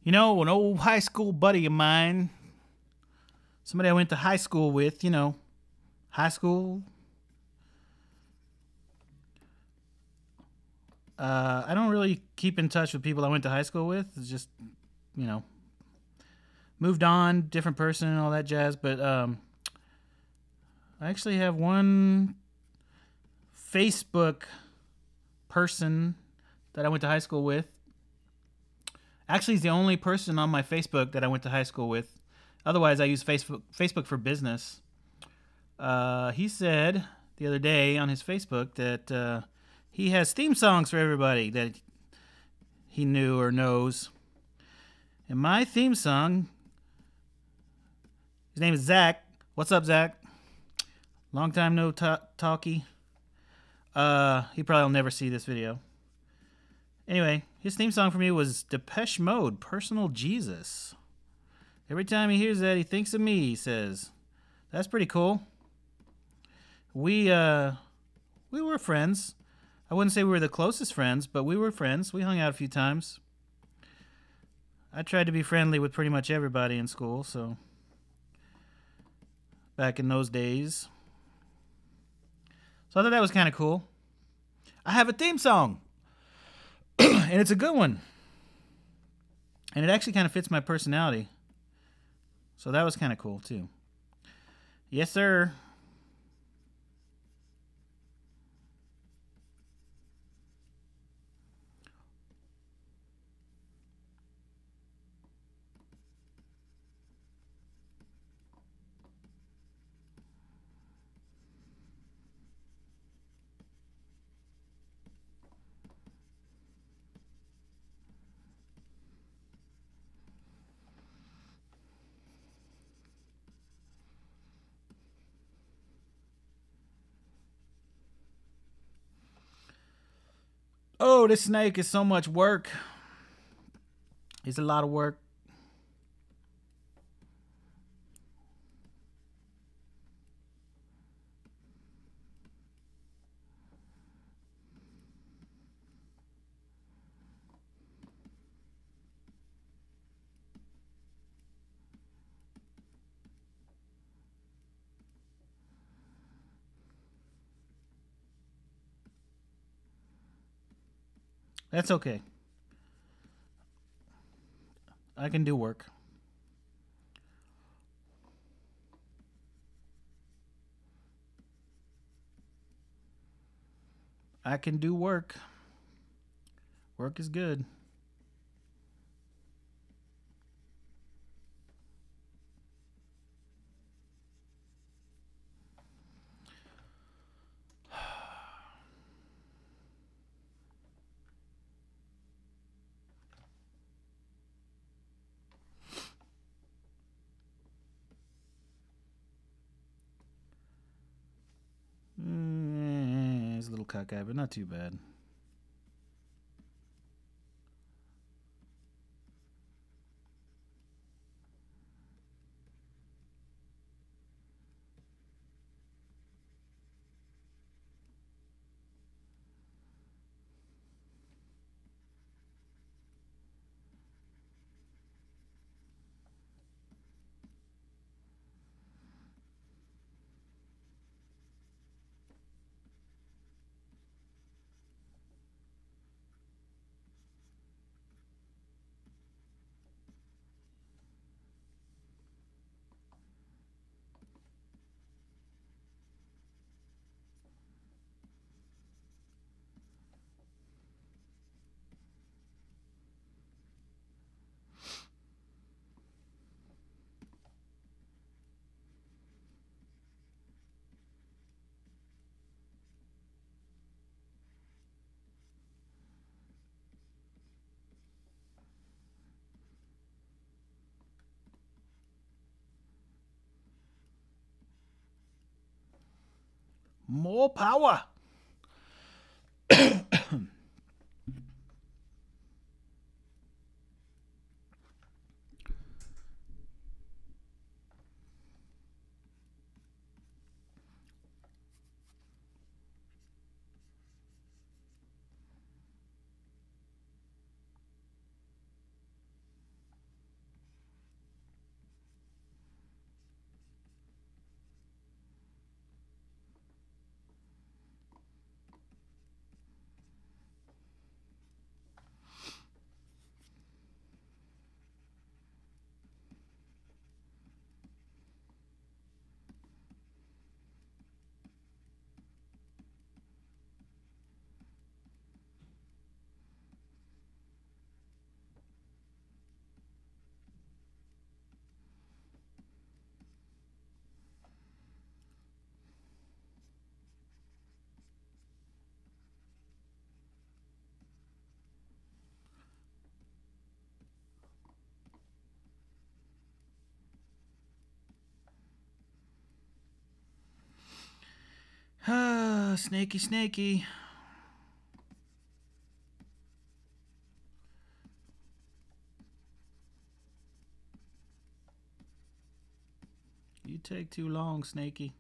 You know, an old high school buddy of mine, somebody I went to high school with, you know, high school. I don't really keep in touch with people I went to high school with. It's just, you know, moved on, different person and all that jazz. But I actually have one Facebook person that I went to high school with. Actually, he's the only person on my Facebook that I went to high school with. Otherwise, I use Facebook for business. He said the other day on his Facebook that he has theme songs for everybody that he knew or knows. And my theme song, his name is Zach. What's up, Zach? Long time no talkie. He probably will never see this video. Anyway, his theme song for me was Depeche Mode, Personal Jesus. Every time he hears that, he thinks of me, he says. That's pretty cool. We were friends. I wouldn't say we were the closest friends, but we were friends. We hung out a few times. I tried to be friendly with pretty much everybody in school, so back in those days. So I thought that was kind of cool. I have a theme song. And it's a good one. And it actually kind of fits my personality. So that was kind of cool, too. Yes, sir. Oh, this snake is so much work. It's a lot of work. That's okay. I can do work. I can do work. Work is good. It's a little cockeyed, but not too bad. More power. Snaky, snaky. You take too long, Snaky.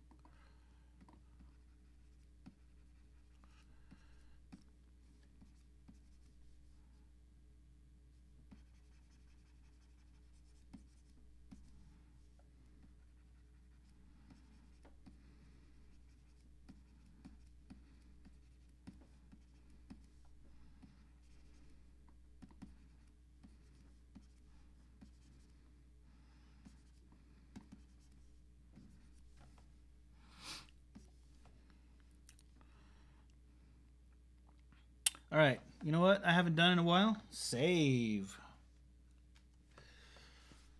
All right, you know what I haven't done in a while? Save.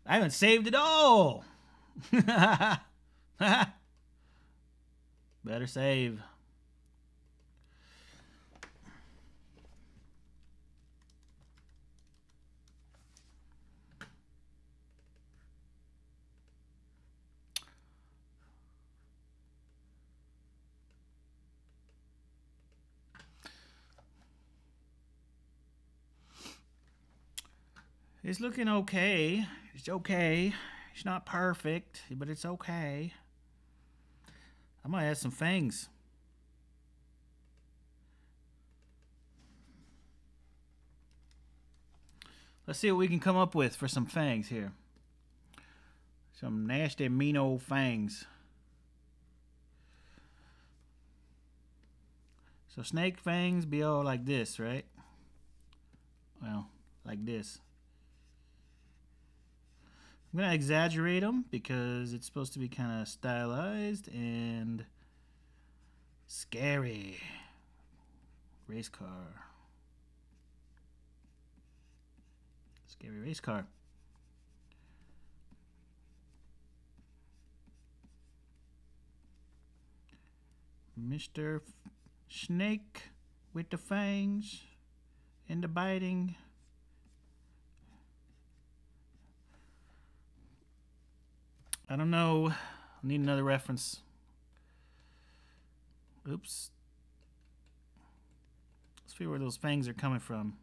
I haven't saved at all. Better save. It's looking okay. It's okay. It's not perfect, but it's okay. I might add some fangs. Let's see what we can come up with for some fangs here. Some nasty, mean old fangs. So snake fangs be all like this, right? Well, like this. I'm going to exaggerate them because it's supposed to be kind of stylized and scary. Race car. Scary race car. Mr. Snake with the fangs and the biting. I don't know. I need another reference. Oops. Let's see where those fangs are coming from.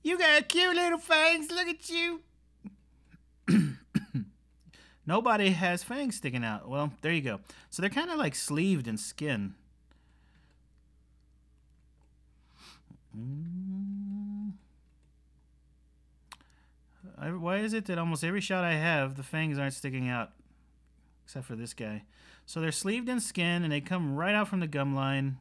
You got cute little fangs. Look at you. Nobody has fangs sticking out. Well, there you go. So they're kind of like sleeved in skin. Why is it that almost every shot I have, the fangs aren't sticking out? Except for this guy. So they're sleeved in skin, and they come right out from the gum line.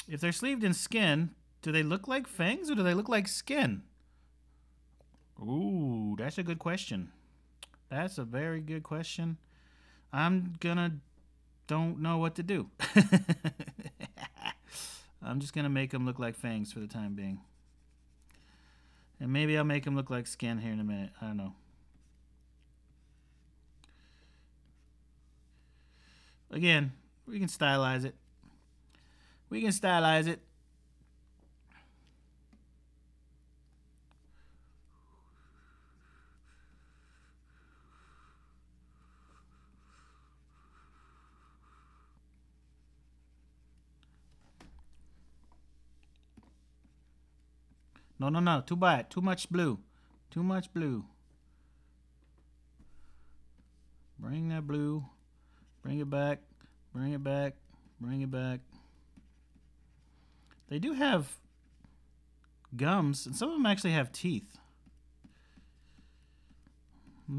If they're sleeved in skin, do they look like fangs, or do they look like skin? Ooh, that's a good question. That's a very good question. Don't know what to do. I'm just gonna make them look like fangs for the time being. And maybe I'll make them look like skin here in a minute. I don't know. Again, we can stylize it. We can stylize it. No, no, no. Too bad. Too much blue. Too much blue. Bring that blue. Bring it back. Bring it back. Bring it back. They do have gums, and some of them actually have teeth. So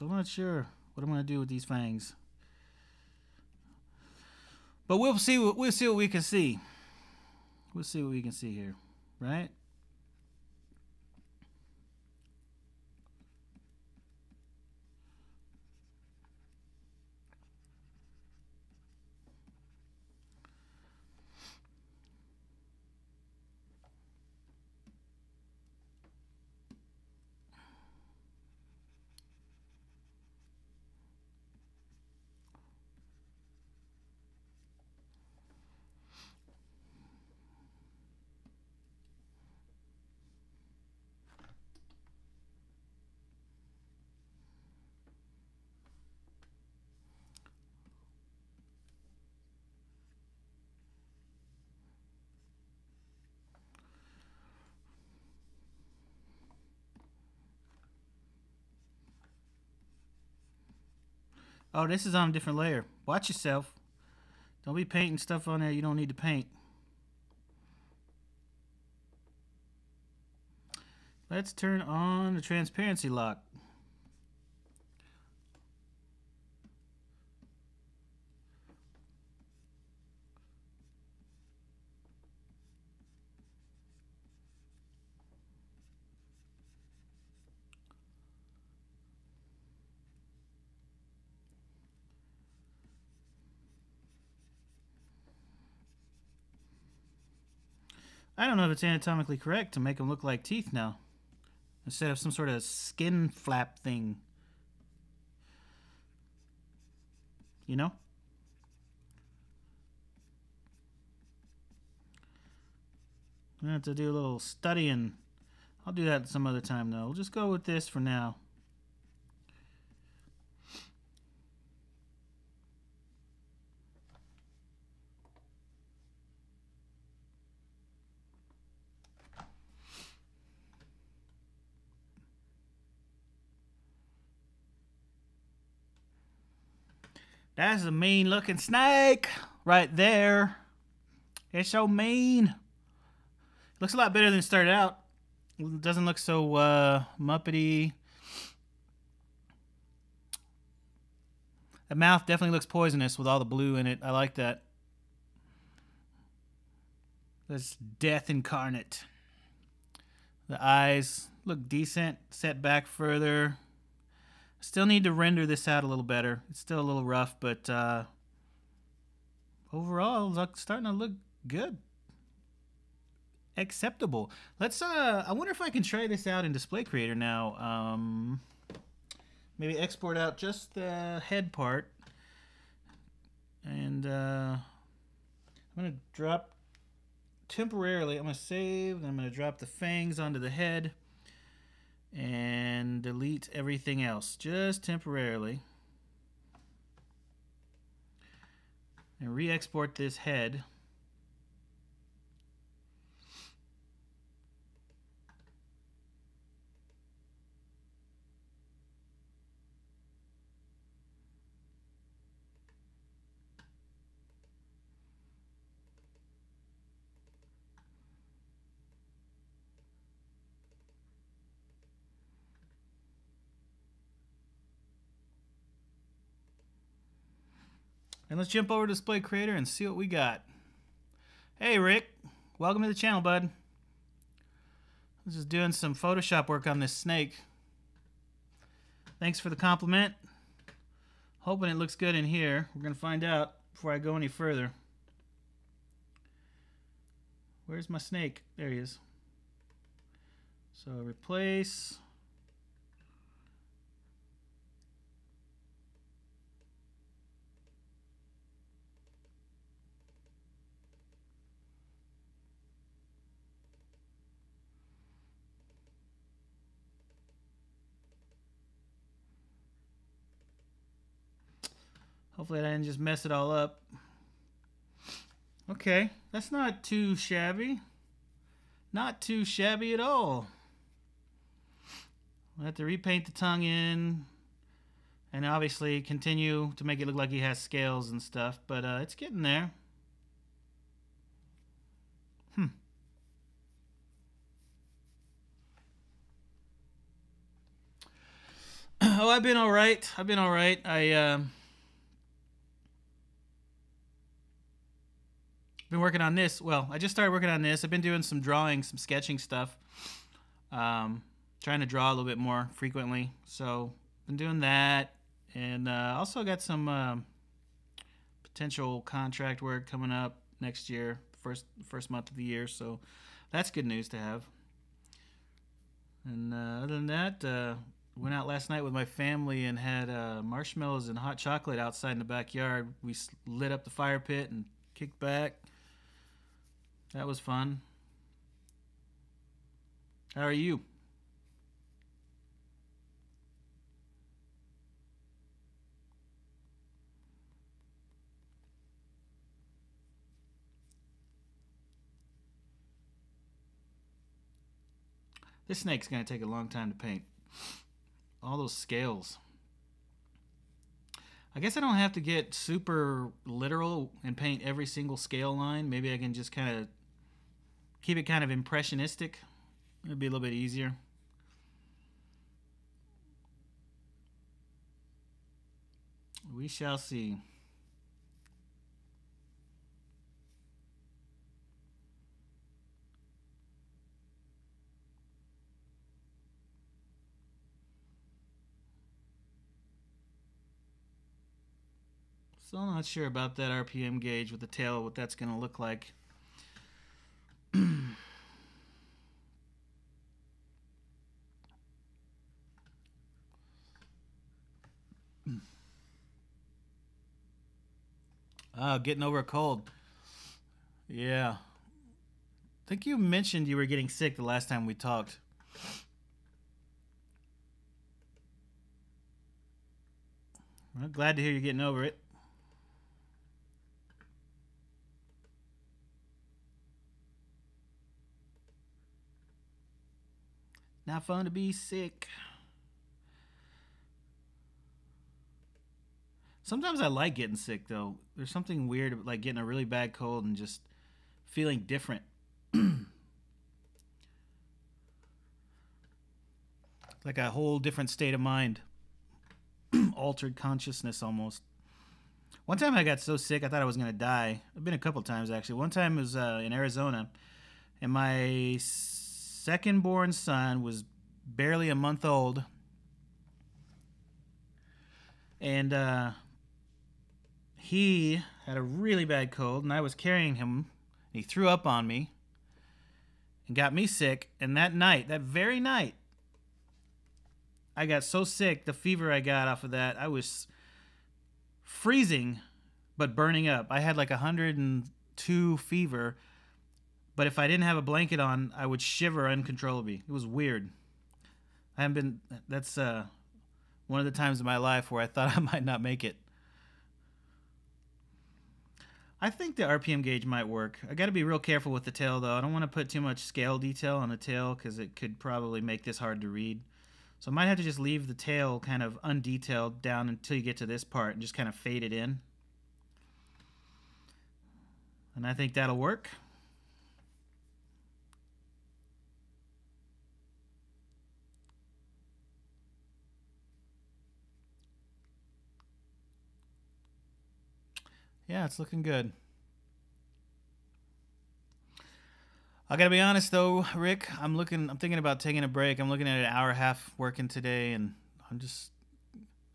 I'm not sure what I'm going to do with these fangs. But we'll see what we can see. We'll see what we can see here, right? Oh, this is on a different layer. Watch yourself. Don't be painting stuff on there you don't need to paint. Let's turn on the transparency lock. I don't know if it's anatomically correct to make them look like teeth now, instead of some sort of skin flap thing. You know? I'm gonna have to do a little studying. I'll do that some other time though. We'll just go with this for now. That's a mean looking snake right there. It's so mean. Looks a lot better than it started out. It doesn't look so Muppety. The mouth definitely looks poisonous with all the blue in it. I like that. That's death incarnate. The eyes look decent. Set back further. Still need to render this out a little better. It's still a little rough, but overall, it's starting to look good. Acceptable. Let's. I wonder if I can try this out in Display Creator now. Maybe export out just the head part, and I'm gonna drop temporarily. I'm gonna save. I'm gonna drop the fangs onto the head. And delete everything else just temporarily, and re-export this head. And let's jump over to Display Creator and see what we got. Hey Rick, welcome to the channel, bud. I was just doing some Photoshop work on this snake. Thanks for the compliment. Hoping it looks good in here. We're gonna find out before I go any further. Where's my snake? There he is. So replace. Hopefully I didn't just mess it all up. Okay, that's not too shabby. Not too shabby at all. We'll have to repaint the tongue in, and obviously continue to make it look like he has scales and stuff, but it's getting there. Oh, I've been all right. I've been all right. Been working on this. Well, I just started working on this. I've been doing some drawing, some sketching stuff. Trying to draw a little bit more frequently. So, been doing that. And also got some potential contract work coming up next year, first month of the year. So, that's good news to have. And other than that, went out last night with my family and had marshmallows and hot chocolate outside in the backyard. We lit up the fire pit and kicked back. That was fun. How are you? This snake's going to take a long time to paint. All those scales. I guess I don't have to get super literal and paint every single scale line. Maybe I can just kind of keep it kind of impressionistic. It'd be a little bit easier. We shall see. Still not sure about that RPM gauge with the tail, what that's going to look like. Oh, getting over a cold. Yeah. I think you mentioned you were getting sick the last time we talked. Well, glad to hear you're getting over it. Not fun to be sick. Sometimes I like getting sick though. There's something weird like getting a really bad cold and just feeling different. Like a whole different state of mind. Altered consciousness almost. One time I got so sick I thought I was going to die. I've been a couple times actually. One time was in Arizona, and my second born son was barely a month old. And he had a really bad cold, and I was carrying him. And he threw up on me and got me sick. And that night, that very night, I got so sick, the fever I got off of that, I was freezing but burning up. I had like 102 fever, but if I didn't have a blanket on, I would shiver uncontrollably. It was weird. I haven't been, that's one of the times in my life where I thought I might not make it. I think the RPM gauge might work. I got to be real careful with the tail though. I don't want to put too much scale detail on the tail because it could probably make this hard to read. So I might have to just leave the tail kind of undetailed down until you get to this part and just kind of fade it in. And I think that'll work. Yeah, it's looking good. I gotta be honest though, Rick. I'm thinking about taking a break. I'm looking at an hour and a half working today, and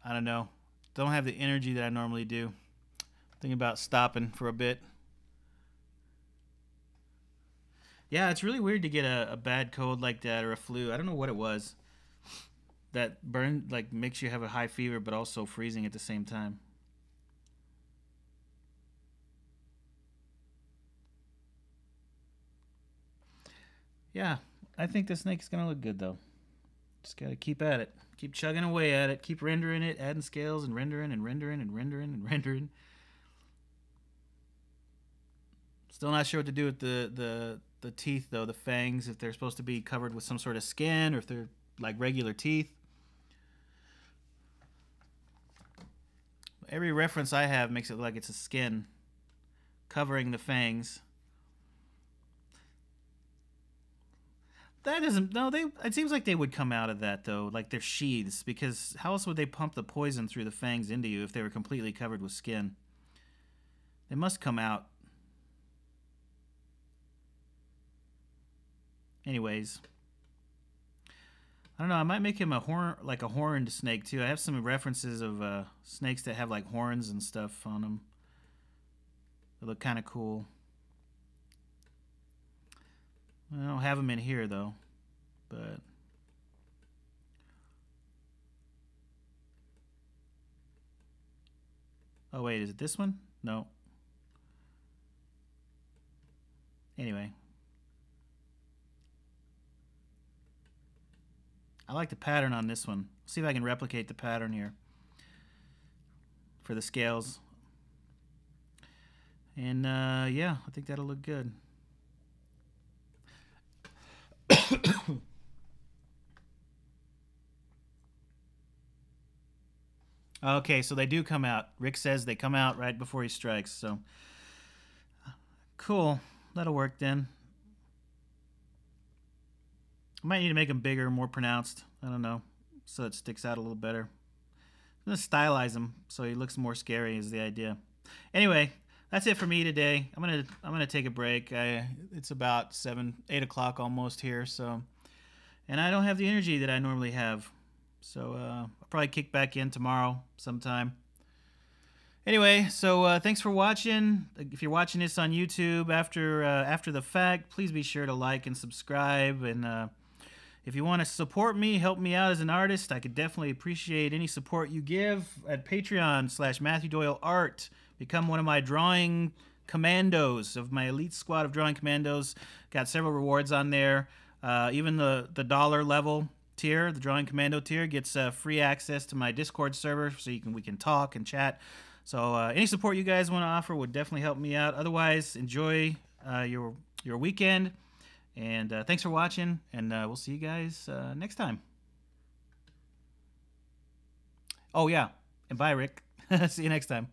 I don't know. Don't have the energy that I normally do. Thinking about stopping for a bit. Yeah, it's really weird to get a bad cold like that or a flu. I don't know what it was that makes you have a high fever, but also freezing at the same time. Yeah, I think the snake's gonna look good though. Just gotta keep at it. Keep chugging away at it. Keep rendering it, adding scales and rendering and rendering and rendering and rendering. Still not sure what to do with the teeth though, the fangs, if they're supposed to be covered with some sort of skin or if they're like regular teeth. Every reference I have makes it look like it's a skin covering the fangs. That doesn't. No, they. It seems like they would come out of that though, like they're sheaths. Because how else would they pump the poison through the fangs into you if they were completely covered with skin? They must come out. Anyways, I don't know. I might make him a horned snake too. I have some references of snakes that have like horns and stuff on them. They look kind of cool. I don't have them in here though, but oh wait, is it this one? No. Anyway, I like the pattern on this one. See if I can replicate the pattern here for the scales. And yeah, I think that'll look good. Okay, so they do come out. Rick says they come out right before he strikes. So cool. That'll work then. I might need to make them bigger, more pronounced. I don't know, so it sticks out a little better. I'm gonna stylize him so he looks more scary is the idea. Anyway, that's it for me today. I'm gonna take a break. It's about 8 o'clock almost here, so, and I don't have the energy that I normally have, so I'll probably kick back in tomorrow sometime. Anyway, so thanks for watching. If you're watching this on YouTube after the fact, please be sure to like and subscribe. And if you want to support me, help me out as an artist, I could definitely appreciate any support you give at Patreon/MatthewDoyleArt. Become one of my drawing commandos of my elite squad of drawing commandos. Got several rewards on there. Even the dollar level tier, the drawing commando tier, gets free access to my Discord server, so we can talk and chat. So any support you guys want to offer would definitely help me out. Otherwise, enjoy your weekend. And thanks for watching, and we'll see you guys next time. Oh, yeah. And bye, Rick. See you next time.